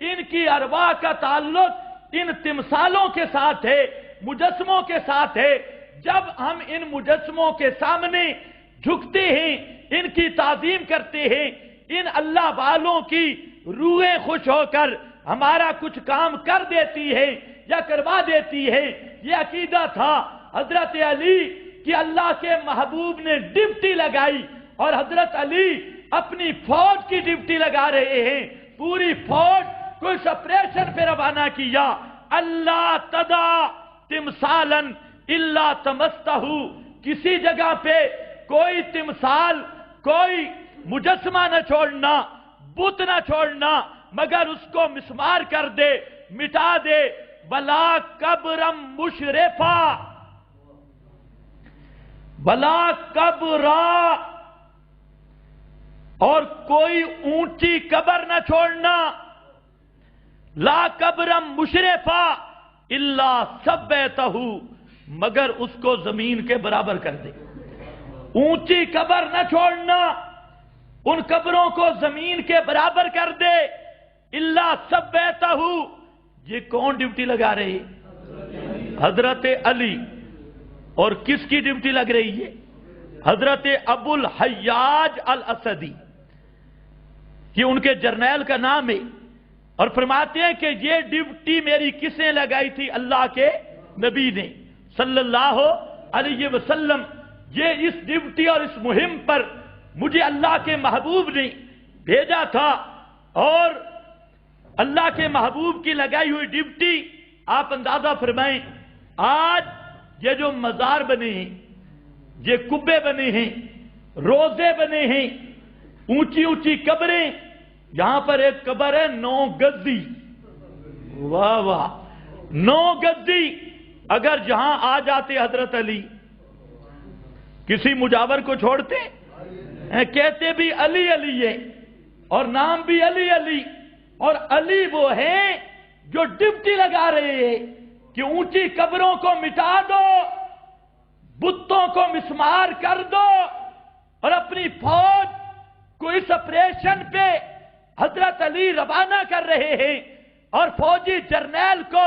ان کی ارواح کا تعلق ان تمثالوں کے ساتھ ہے، مجسموں کے ساتھ ہے. جب ہم ان مجسموں کے سامنے جھکتے ہیں، ان کی تعظیم کرتے ہیں، ان اللہ والوں کی روحیں خوش ہو کر ہمارا کچھ کام کر دیتی ہے یا کروا دیتی ہے. یہ عقیدہ تھا حضرت علی کہ اللہ کے محبوب نے ڈیوٹی لگائی اور حضرت علی اپنی فوج کی ڈیوٹی لگا رہے ہیں. پوری فوج کو اس آپریشن پہ روانہ کیا. اللہ تدع تمثالا الا تمستہ. کسی جگہ پہ کوئی تمثال، کوئی مجسمہ نہ چھوڑنا، بت نہ چھوڑنا، مگر اس کو مسمار کر دے، مٹا دے. بلا قبرم مشرفا، بلا قبرا. اور کوئی اونچی قبر نہ چھوڑنا. لا قبرم مشرفا الا سبیتہ. مگر اس کو زمین کے برابر کر دے. اونچی قبر نہ چھوڑنا، ان قبروں کو زمین کے برابر کر دے. الا سبیتہ. یہ کون ڈیوٹی لگا رہے ہیں؟ حضرت علی. اور کس کی ڈیوٹی لگ رہی ہے؟ حضرت ابو الحیاج الاسدی. یہ ان کے جرنیل کا نام ہے. اور فرماتے ہیں کہ یہ ڈیوٹی میری کس نے لگائی تھی؟ اللہ کے نبی نے صلی اللہ علیہ وسلم. یہ اس ڈیوٹی اور اس مہم پر مجھے اللہ کے محبوب نے بھیجا تھا. اور اللہ کے محبوب کی لگائی ہوئی ڈیوٹی آپ اندازہ فرمائیں. آج یہ جو مزار بنے ہیں، یہ کبے بنے ہیں، روزے بنے ہیں، اونچی اونچی قبریں. یہاں پر ایک قبر ہے 9 گزی. واہ واہ، 9 گزی. اگر جہاں آ جاتے حضرت علی، کسی مجاور کو چھوڑتے؟ کہتے بھی علی علی ہے اور نام بھی علی علی. اور علی وہ ہیں جو ڈیوٹی لگا رہے ہیں کہ اونچی قبروں کو مٹا دو، بتوں کو مسمار کر دو. اور اپنی فوج کو اس آپریشن پہ حضرت علی روانہ کر رہے ہیں. اور فوجی جرنیل کو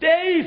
23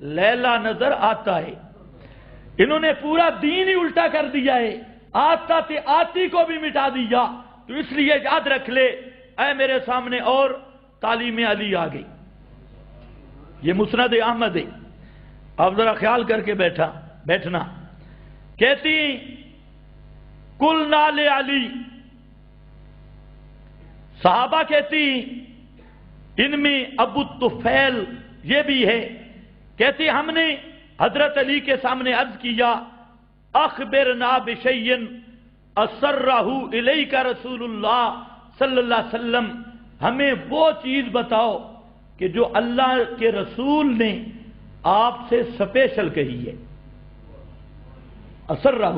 لیلا نظر آتا ہے۔ انہوں نے پورا دین ہی الٹا کر دیا ہے، آتا تے آتی کو بھی مٹا دیا۔ تو اس لیے یاد رکھ لے اے میرے سامنے، اور تعلیم علی آ گئی، یہ مسند احمد ہے، اب ذرا خیال کر کے بیٹھنا۔ کہتی قلنا لعلی، صحابہ کہتی ان میں ابو الطفیل یہ بھی ہے، کہتی ہم نے حضرت علی کے سامنے عرض کیا اخبرنا بشیء اسرہ الیک رسول اللہ صلی اللہ علیہ وسلم، ہمیں وہ چیز بتاؤ کہ جو اللہ کے رسول نے آپ سے سپیشل کہی ہے۔ اسرہ،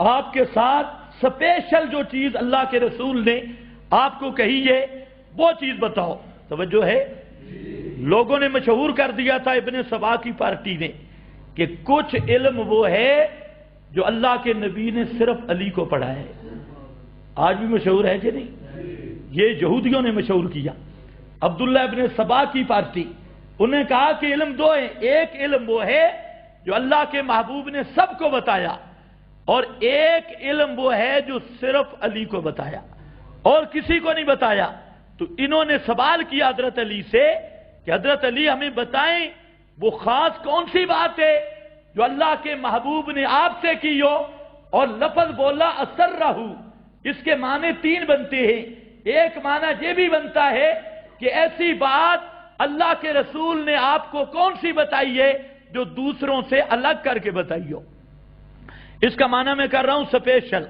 آپ کے ساتھ سپیشل جو چیز اللہ کے رسول نے آپ کو کہی ہے وہ چیز بتاؤ۔ توجہ ہے، لوگوں نے مشہور کر دیا تھا ابن سبا کی پارٹی نے کہ کچھ علم وہ ہے جو اللہ کے نبی نے صرف علی کو پڑھا ہے۔ آج بھی مشہور ہے کہ نہیں؟ یہ یہودیوں نے مشہور کیا، عبداللہ ابن سبا کی پارٹی، انہوں نے کہا کہ علم دو ہیں، ایک علم وہ ہے جو اللہ کے محبوب نے سب کو بتایا، اور ایک علم وہ ہے جو صرف علی کو بتایا اور کسی کو نہیں بتایا۔ تو انہوں نے سوال کیا حضرت علی سے کہ حضرت علی ہمیں بتائیں وہ خاص کون سی بات ہے جو اللہ کے محبوب نے آپ سے کی ہو، اور لفظ بولا اسرہ، اس کے معنی تین بنتے ہیں۔ ایک معنی یہ بھی بنتا ہے کہ ایسی بات اللہ کے رسول نے آپ کو کون سی بتائی ہے جو دوسروں سے الگ کر کے بتائی ہو۔ اس کا معنی میں کر رہا ہوں سپیشل۔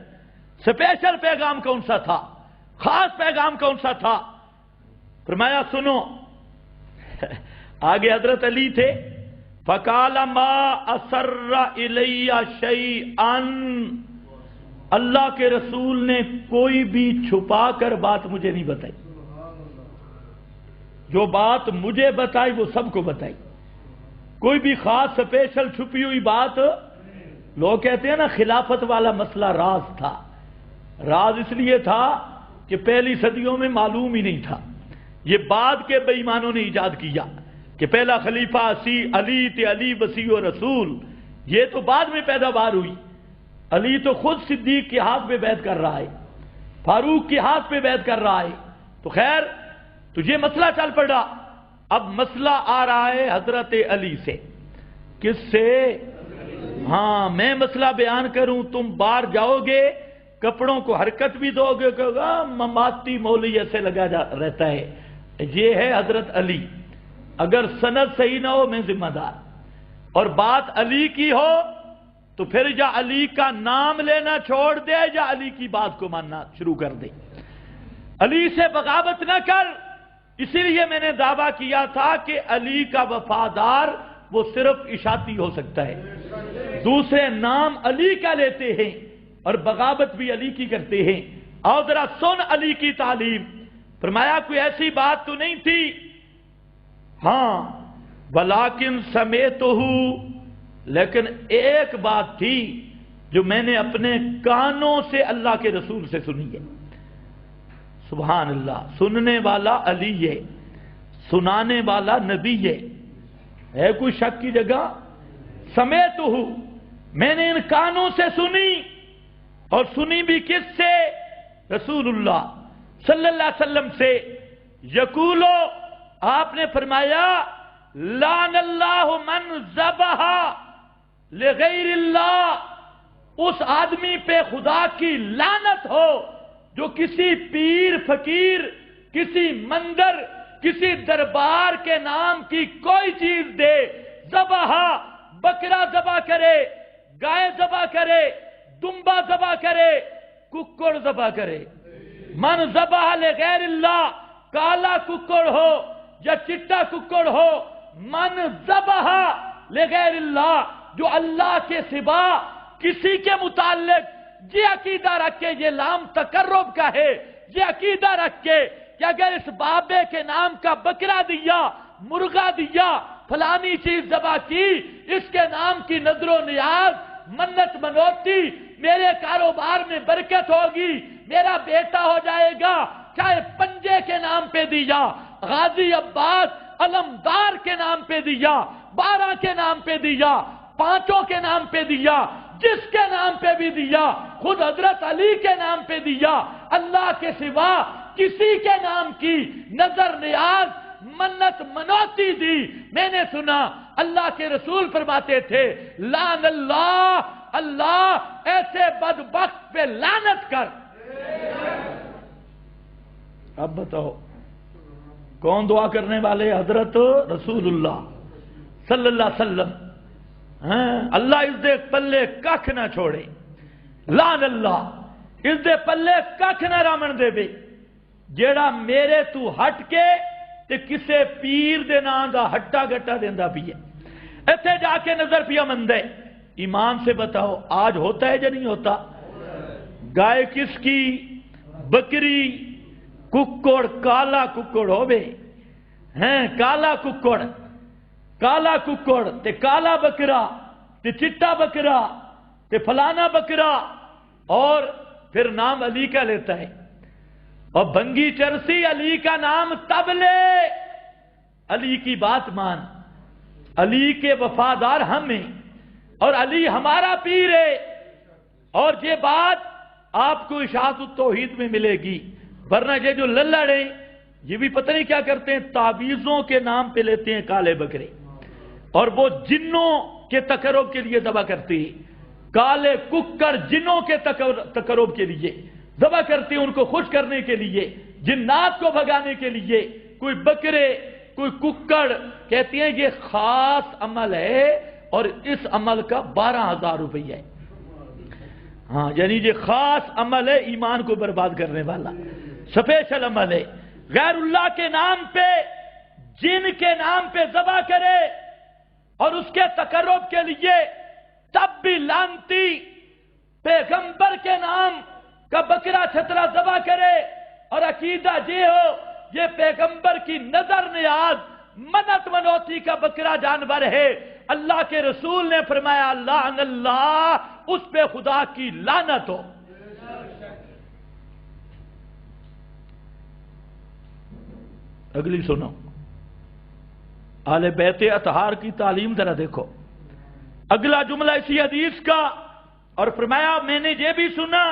سپیشل پیغام کون سا تھا، خاص پیغام کون سا تھا؟ فرمایا سنو، آگے حضرت علی تھے، فقال ما اسر الی شیئا، اللہ کے رسول نے کوئی بھی چھپا کر بات مجھے نہیں بتائی، جو بات مجھے بتائی وہ سب کو بتائی، کوئی بھی خاص سپیشل چھپی ہوئی بات۔ لوگ کہتے ہیں نا خلافت والا مسئلہ راز تھا، راز اس لیے تھا کہ پہلی صدیوں میں معلوم ہی نہیں تھا، یہ بعد کے بے ایمانوں نے ایجاد کیا کہ پہلا خلیفہ علی تے علی وسیع و رسول، یہ تو بعد میں پیداوار ہوئی۔ علی تو خود صدیق کے ہاتھ پہ بیعت کر رہا ہے، فاروق کے ہاتھ پہ بیعت کر رہا ہے، تو خیر تو یہ مسئلہ چل پڑا۔ اب مسئلہ آ رہا ہے حضرت علی سے، کس سے؟ ہاں، میں مسئلہ بیان کروں، تم باہر جاؤ گے، کپڑوں کو حرکت بھی دو گے، کہ مماتی مولوی ایسے لگا رہتا ہے، یہ ہے حضرت علی، اگر سند صحیح نہ ہو میں ذمہ دار، اور بات علی کی ہو تو پھر یا علی کا نام لینا چھوڑ دے یا علی کی بات کو ماننا شروع کر دے، علی سے بغاوت نہ کر۔ اسی لیے میں نے دعویٰ کیا تھا کہ علی کا وفادار وہ صرف اشاعتی ہو سکتا ہے، دوسرے نام علی کا لیتے ہیں اور بغاوت بھی علی کی کرتے ہیں۔ اور ذرا سن علی کی تعلیم، فرمایا کوئی ایسی بات تو نہیں تھی، ہاں ولیکن سمیتہ، لیکن ایک بات تھی جو میں نے اپنے کانوں سے اللہ کے رسول سے سنی ہے۔ سبحان اللہ، سننے والا علی ہے، سنانے والا نبی ہے کوئی شک کی جگہ؟ سمیتہ، میں نے ان کانوں سے سنی، اور سنی بھی کس سے؟ رسول اللہ صلی اللہ علیہ وسلم سے، یقولو، آپ نے فرمایا لعن اللہ من ذبح لغیر اللہ، اس آدمی پہ خدا کی لعنت ہو جو کسی پیر فقیر، کسی مندر، کسی دربار کے نام کی کوئی چیز دے، ذبح، بکرا ذبح کرے، گائے ذبح کرے، دمبا ذبح کرے، ککڑ ذبح کرے۔ من ذبح لغیر اللہ، کالا ککڑ ہو یا چٹا ککڑ ہو، من ذبح لغیر اللہ، جو اللہ کے سوا کسی کے متعلق یہ عقیدہ رکھ کے، یہ لام تقرب کا ہے، یہ عقیدہ رکھ کے کہ اگر اس بابے کے نام کا بکرا دیا، مرغا دیا، فلانی چیز ذبح کی، اس کے نام کی نظر و نیاز، منت منوتی، میرے کاروبار میں برکت ہوگی، میرا بیٹا ہو جائے گا، چاہے پنجے کے نام پہ دیا، غازی عباس علمدار کے نام پہ دیا، 12 کے نام پہ دیا، 5 کے نام پہ دیا، جس کے نام پہ بھی دیا، خود حضرت علی کے نام پہ دیا، اللہ کے سوا کسی کے نام کی نظر نیاز منت منوتی دی۔ میں نے سنا اللہ کے رسول فرماتے تھے لعن اللہ، اللہ ایسے بدبخت پہ لعنت کر۔ اب بتاؤ کون دعا کرنے والے؟ حضرت رسول اللہ صلی اللہ علیہ وسلم۔ اللہ اس دے پلے ککھ نہ چھوڑے، لعن اللہ اس دے پلے ککھ نہ رامن دے بے جیڑا میرے تو ہٹ کے تے کسے پیر دے نام دا ہٹا گٹا دیندا پیا، ایتھے جا کے نظر پیا مندے۔ ایمان سے بتاؤ آج ہوتا ہے یا نہیں ہوتا؟ گائے کس کی؟ بکری، ککڑ، کالا ککڑ ہوے ہیں، کالا ککڑ، کالا ککڑ تے کالا بکرا تے چٹا بکرا تے فلانا بکرا، اور پھر نام علی کا لیتا ہے۔ اور بنگی چرسی علی کا نام تب لے، علی کی بات مان، علی کے وفادار ہم ہیں اور علی ہمارا پیر ہے، اور یہ بات آپ کو اشاعت التوحید میں ملے گی۔ ورنہ یہ جو للڑے یہ بھی پتہ نہیں کیا کرتے ہیں، تعویذوں کے نام پہ لیتے ہیں کالے بکرے، اور وہ جنوں کے تقرب کے لیے ذبح کرتے ہیں، کالے ککڑ جنوں کے تقرب کے لیے ذبح کرتے ہیں، ان کو خوش کرنے کے لیے، جنات کو بھگانے کے لیے۔ کوئی بکرے کوئی ککڑ، کہتے ہیں یہ خاص عمل ہے اور اس عمل کا 12,000 روپیہ ہے۔ ہاں یعنی یہ خاص عمل ہے ایمان کو برباد کرنے والا، سپیشل عمل ہے۔ غیر اللہ کے نام پہ، جن کے نام پہ ذبح کرے اور اس کے تقرب کے لیے، تب بھی لانتی پیغمبر کے نام کا بکرا چھترا ذبح کرے اور عقیدہ یہ ہو یہ پیغمبر کی نظر نیاز منت منوتی کا بکرا جانور ہے۔ اللہ کے رسول نے فرمایا لعن اللہ، اس پہ خدا کی لعنت ہو۔ اگلی سنو، اہل بیت اطہار کی تعلیم ذرا دیکھو۔ اگلا جملہ اسی حدیث کا، اور فرمایا میں نے یہ بھی سنا،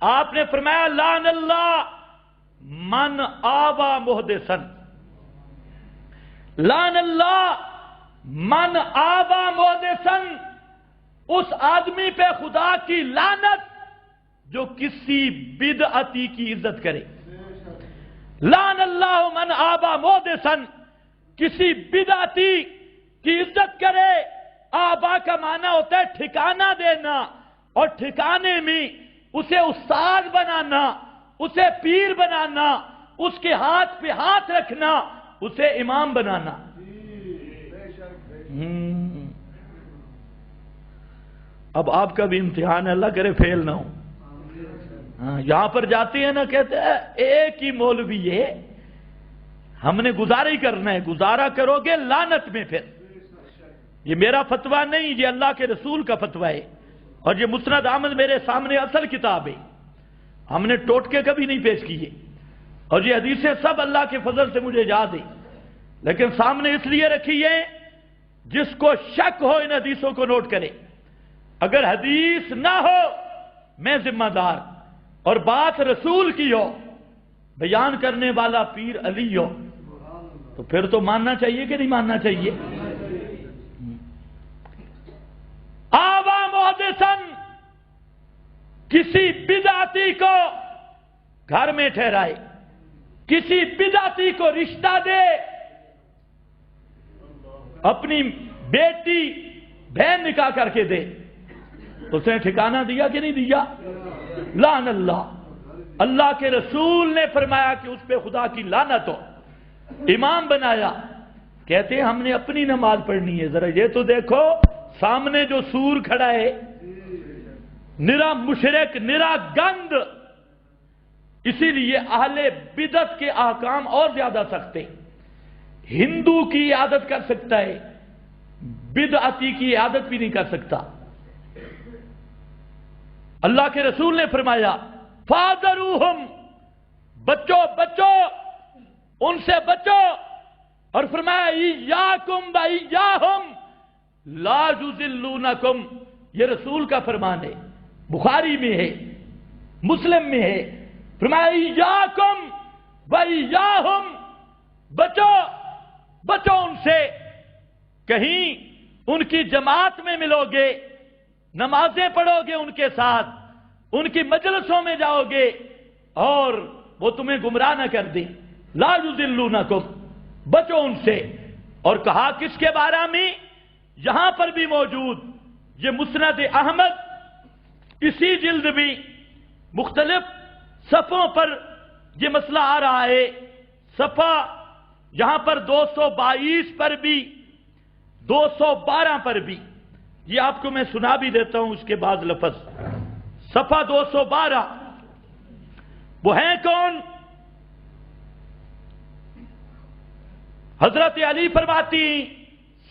آپ نے فرمایا لعن اللہ من آوى محدثا، لعن اللہ من آوى محدثا، اس آدمی پہ خدا کی لعنت جو کسی بدعتی کی عزت کرے۔ لعن اللہ من آوى محدثا، کسی بدعتی کی عزت کرے۔ آبا کا معنی ہوتا ہے ٹھکانہ دینا، اور ٹھکانے میں اسے استاد بنانا، اسے پیر بنانا، اس کے ہاتھ پہ ہاتھ رکھنا، اسے امام بنانا۔ اب آپ کا بھی امتحان ہے، اللہ کرے فیل نہ ہو۔ یہاں پر جاتے ہیں نا، کہتے ہیں ایک ہی مولوی ہے، ہم نے گزارا ہی کرنا ہے، گزارا کرو گے لعنت میں۔ پھر یہ میرا فتویٰ نہیں، یہ اللہ کے رسول کا فتویٰ ہے، اور یہ مسند احمد میرے سامنے اصل کتاب ہے، ہم نے ٹوٹکے کبھی نہیں پیش کیے، اور یہ حدیثیں سب اللہ کے فضل سے مجھے یاد ہیں، لیکن سامنے اس لیے رکھی ہے جس کو شک ہو ان حدیثوں کو نوٹ کرے۔ اگر حدیث نہ ہو میں ذمہ دار، اور بات رسول کی ہو، بیان کرنے والا پیر علی ہو، تو پھر تو ماننا چاہیے کہ نہیں ماننا چاہیے؟ آوا محدثن، کسی بدعتی کو گھر میں ٹھہرائے، کسی بدعتی کو رشتہ دے، اپنی بیٹی بہن نکاح کر کے دے، تو اس نے ٹھکانہ دیا کہ نہیں دیا؟ لعن اللہ، اللہ کے رسول نے فرمایا کہ اس پہ خدا کی لعنت ہو۔ امام بنایا، کہتے ہیں ہم نے اپنی نماز پڑھنی ہے، ذرا یہ تو دیکھو سامنے جو سور کھڑا ہے، نرا مشرک، نرا گند، اسی لیے اہل بدعت کے احکام اور زیادہ سخت ہیں۔ ہندو کی عادت کر سکتا ہے، بدعتی کی عادت بھی نہیں کر سکتا۔ اللہ کے رسول نے فرمایا فاذروہم، بچو بچو ان سے بچو، اور فرمایا ایاکم و ایاہم لا یضلونکم، یہ رسول کا فرمان ہے، بخاری میں ہے، مسلم میں ہے، فرمایا ایاکم و ایاہم، بچو بچو ان سے، کہیں ان کی جماعت میں ملو گے، نمازیں پڑھو گے ان کے ساتھ، ان کی مجلسوں میں جاؤ گے اور وہ تمہیں گمراہ نہ کر دیں، لا یضلونکم، بچو ان سے۔ اور کہا کس کے بارے میں؟ یہاں پر بھی موجود یہ مسند احمد، اسی جلد بھی مختلف صفوں پر یہ مسئلہ آ رہا ہے، صفحہ یہاں پر 222 پر بھی، 212 پر بھی، یہ آپ کو میں سنا بھی دیتا ہوں اس کے بعد لفظ۔ صفحہ 212، وہ ہیں کون؟ حضرت علی فرماتی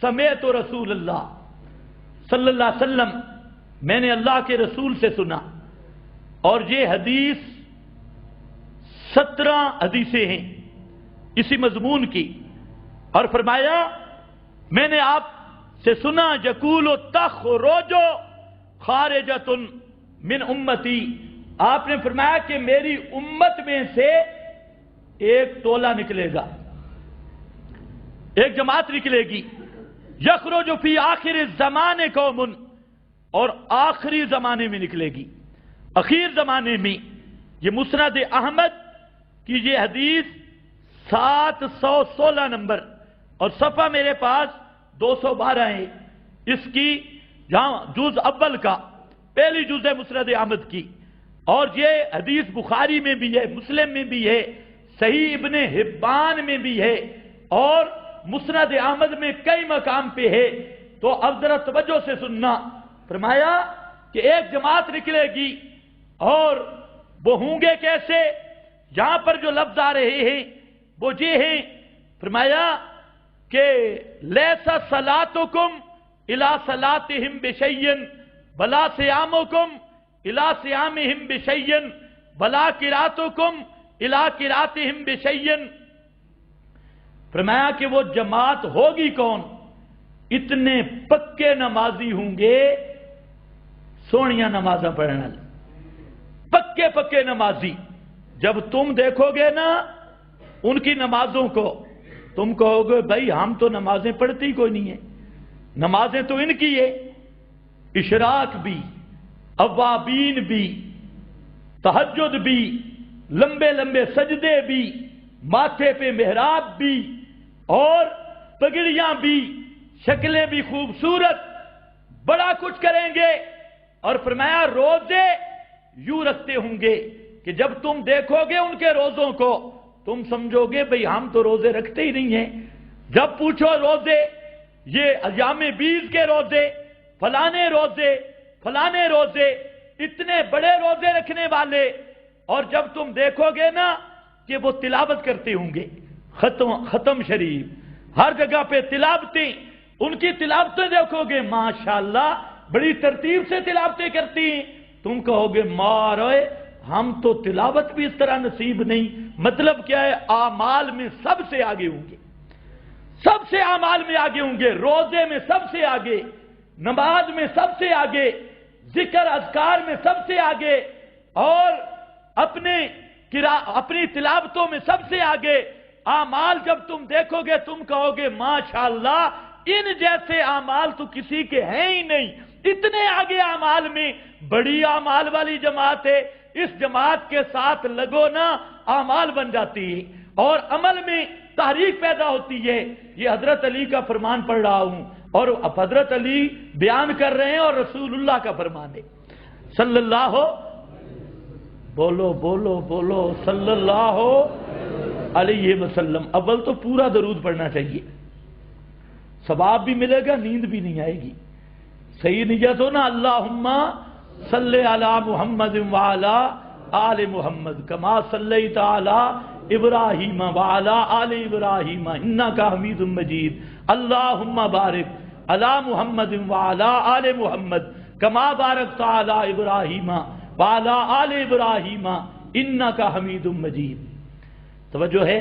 سمیت رسول اللہ صلی اللہ علیہ وسلم، میں نے اللہ کے رسول سے سنا، اور یہ حدیث 17 حدیثیں ہیں اسی مضمون کی، اور فرمایا میں نے آپ سے سنا یقول تخرج خارجۃ من امتی، آپ نے فرمایا کہ میری امت میں سے ایک ٹولہ نکلے گا، ایک جماعت نکلے گی، یخرج فی آخر الزمان قوم، اور آخری زمانے میں نکلے گی، اخیر زمانے میں۔ یہ مسند احمد کی یہ حدیث 716 نمبر، اور صفحہ میرے پاس 212 ہے، اس کی جہاں جز اول کا پہلی جز ہے مسند احمد کی، اور یہ حدیث بخاری میں بھی ہے، مسلم میں بھی ہے، صحیح ابن حبان میں بھی ہے، اور مسند احمد میں کئی مقام پہ ہے۔ تو اب ذرا توجہ سے سننا، فرمایا کہ ایک جماعت نکلے گی، اور وہ ہوں گے کیسے؟ یہاں پر جو لفظ آ رہے ہیں وہ یہ ہیں، فرمایا کہ لیسا صلاتکم الی صلاتہم بشیء ولا صیامکم الی صیامہم بشیء ولا قراتکم الی قراتہم بشیء، فرمایا کہ وہ جماعت ہوگی کون؟ اتنے پکے نمازی ہوں گے، سونیاں نمازاں پڑھنا، پکے پکے نمازی۔ جب تم دیکھو گے نا ان کی نمازوں کو، تم کہو گے بھائی ہم تو نمازیں پڑھتی کوئی نہیں ہے، نمازیں تو ان کی ہے، اشراق بھی، اوابین بھی، تہجد بھی، لمبے لمبے سجدے بھی، ماتھے پہ محراب بھی، اور پگڑیاں بھی، شکلیں بھی خوبصورت، بڑا کچھ کریں گے، اور فرمایا روزے یوں رکھتے ہوں گے کہ جب تم دیکھو گے ان کے روزوں کو تم سمجھو گے بھئی ہم تو روزے رکھتے ہی نہیں ہیں۔ جب پوچھو روزے، یہ ایام 20 کے روزے، فلانے روزے، فلانے روزے، اتنے بڑے روزے رکھنے والے، اور جب تم دیکھو گے نا کہ وہ تلاوت کرتے ہوں گے، ختم شریف، ہر جگہ پہ تلاوتیں، ان کی تلاوتیں دیکھو گے ماشاءاللہ بڑی ترتیب سے تلاوتیں کرتی ہیں، تم کہو گے ماروے ہم تو تلاوت بھی اس طرح نصیب نہیں۔ مطلب کیا ہے؟ اعمال میں سب سے آگے ہوں گے، سب سے اعمال میں آگے ہوں گے، روزے میں سب سے آگے، نماز میں سب سے آگے، ذکر اذکار میں سب سے آگے، اور اپنی تلاوتوں میں سب سے آگے۔ اعمال جب تم دیکھو گے تم کہو گے ماشاءاللہ ان جیسے اعمال تو کسی کے ہیں ہی نہیں، اتنے آگے اعمال میں، بڑی اعمال والی جماعت ہے، اس جماعت کے ساتھ لگو نا اعمال بن جاتی ہے اور عمل میں تحریک پیدا ہوتی ہے۔ یہ حضرت علی کا فرمان پڑھ رہا ہوں، اور اب حضرت علی بیان کر رہے ہیں اور رسول اللہ کا فرمان ہے صلی اللہ، بولو بولو بولو صلی اللہ علیہ وسلم۔ اول تو پورا درود پڑھنا چاہیے، ثواب بھی ملے گا، نیند بھی نہیں آئے گی۔ صحیح نیت ہو نا، اللہم صلی علی محمد وعلی آل محمد کما صلیت علی ابراہیم وعلی آل ابراہیم انک حمید مجید، اللہم بارک علی محمد وعلی آل محمد کما بارکت علی ابراہیم وعلی آل ابراہیم انک حمید مجید۔ توجہ ہے؟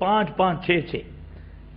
5-5, 6-6,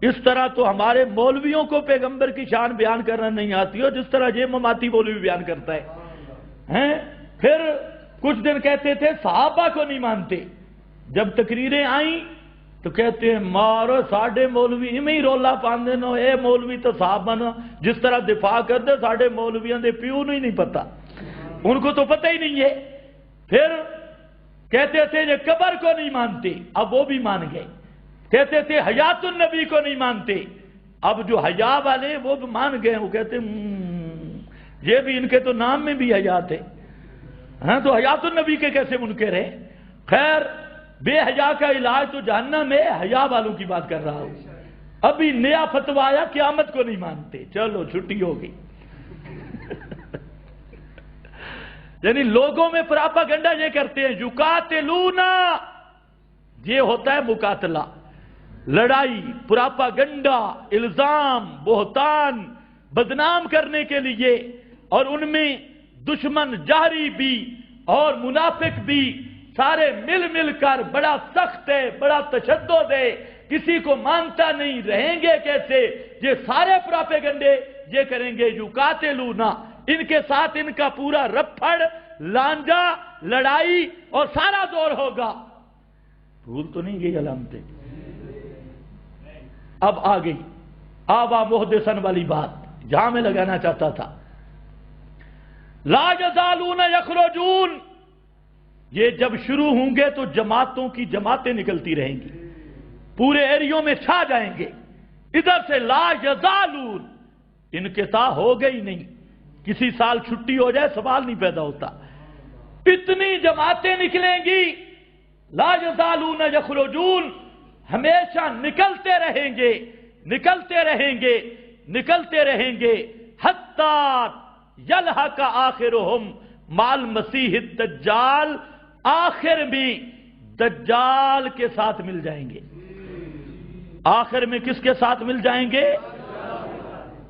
اس طرح تو ہمارے مولویوں کو پیغمبر کی شان بیان کرنا نہیں آتی ہو جس طرح یہ مماتی مولوی بیان کرتا ہے۔ پھر کچھ دن کہتے تھے صحابہ کو نہیں مانتے، جب تقریریں آئیں تو کہتے ہیں مارو ساڑھے مولوی میں ہی رولا پاندے نو، اے مولوی تو صحابہ نو جس طرح دفاع کرتے ساڑھے مولویاں دے پیو نہیں پتا، ان کو تو پتہ ہی نہیں ہے۔ پھر کہتے تھے یہ قبر کو نہیں مانتے، اب وہ بھی مان گئے۔ کہتے تھے حیات النبی کو نہیں مانتے، اب جو حیا والے وہ بھی مان گئے، وہ کہتے یہ بھی ان کے تو نام میں بھی حیات ہے، ہاں تو حیات النبی کے کیسے منکر ہیں؟ خیر بے حیا کا علاج تو جہنم میں، حیا والوں کی بات کر رہا ہوں۔ ابھی نیا فتویٰ آیا قیامت کو نہیں مانتے، چلو چھٹی ہو گئی۔ یعنی لوگوں میں پراپاگنڈا یہ کرتے ہیں، یقاتلونا، یہ ہوتا ہے مقاتلہ، لڑائی، پراپاگنڈا، الزام، بہتان، بدنام کرنے کے لیے، اور ان میں دشمن جہری بھی اور منافق بھی سارے مل کر بڑا سخت ہے، بڑا تشدد ہے، کسی کو مانتا نہیں، رہیں گے کیسے؟ یہ سارے پراپیگنڈے یہ کریں گے یقاتلونا، ان کے ساتھ ان کا پورا رپھڑ، لانجا، لڑائی اور سارا دور ہوگا۔ بھول تو نہیں گئی علامتیں؟ اب آ گئی آبا محدثن والی بات، جہاں میں لگانا چاہتا تھا۔ لا یزالون یخرجون، یہ جب شروع ہوں گے تو جماعتوں کی جماعتیں نکلتی رہیں گی، پورے ایریوں میں چھا جائیں گے۔ ادھر سے لا یزالون، انقطاع ہو گئی نہیں، کسی سال چھٹی ہو جائے سوال نہیں پیدا ہوتا، اتنی جماعتیں نکلیں گی۔ لا یزالون یخرجون، ہمیشہ نکلتے رہیں گے، نکلتے رہیں گے، نکلتے رہیں گے، حتی یلحق آخرہم مال مسیح الدجال، آخر میں دجال کے ساتھ مل جائیں گے۔ آخر میں کس کے ساتھ مل جائیں گے؟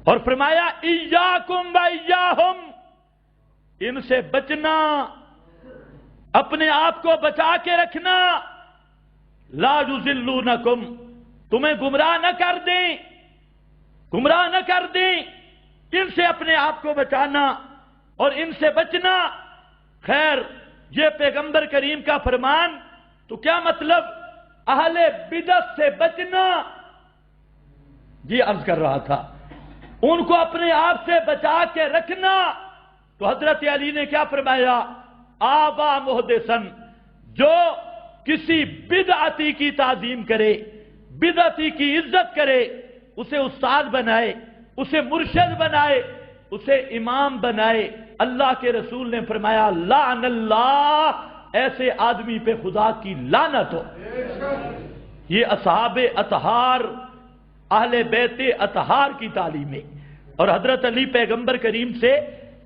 اور فرمایا ایاکم و ایاہم، ان سے بچنا، اپنے آپ کو بچا کے رکھنا۔ لا یضلونکم، تمہیں گمراہ نہ کر دیں، گمراہ نہ کر دیں، ان سے اپنے آپ کو بچانا اور ان سے بچنا۔ خیر یہ پیغمبر کریم کا فرمان، تو کیا مطلب؟ اہل بدعت سے بچنا، یہ عرض کر رہا تھا، ان کو اپنے آپ سے بچا کے رکھنا۔ تو حضرت علی نے کیا فرمایا؟ آبا محدثن، جو کسی بدعتی کی تعظیم کرے، بدعتی کی عزت کرے، اسے استاد بنائے، اسے مرشد بنائے، اسے امام بنائے، اللہ کے رسول نے فرمایا لعن اللہ، ایسے آدمی پہ خدا کی لعنت ہو۔ یہ اصحاب اطہار، اہل بیت اطہار کی تعلیم ہے، اور حضرت علی پیغمبر کریم سے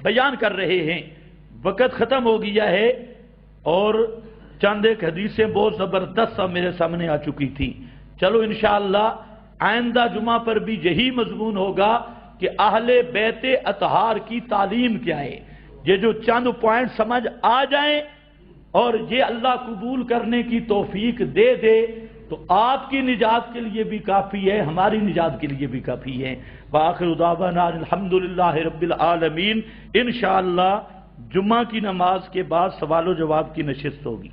بیان کر رہے ہیں۔ وقت ختم ہو گیا ہے، اور چند ایک حدیثیں بہت زبردست اب میرے سامنے آ چکی تھی۔ چلو انشاءاللہ آئندہ جمعہ پر بھی یہی مضمون ہوگا کہ اہل بیت اطہار کی تعلیم کیا ہے۔ یہ جو چند پوائنٹ سمجھ آ جائیں اور یہ اللہ قبول کرنے کی توفیق دے دے تو آپ کی نجات کے لیے بھی کافی ہے، ہماری نجات کے لیے بھی کافی ہے۔ وآخر دعوانا الحمدللہ رب العالمین۔ انشاءاللہ جمعہ کی نماز کے بعد سوال و جواب کی نشست ہوگی۔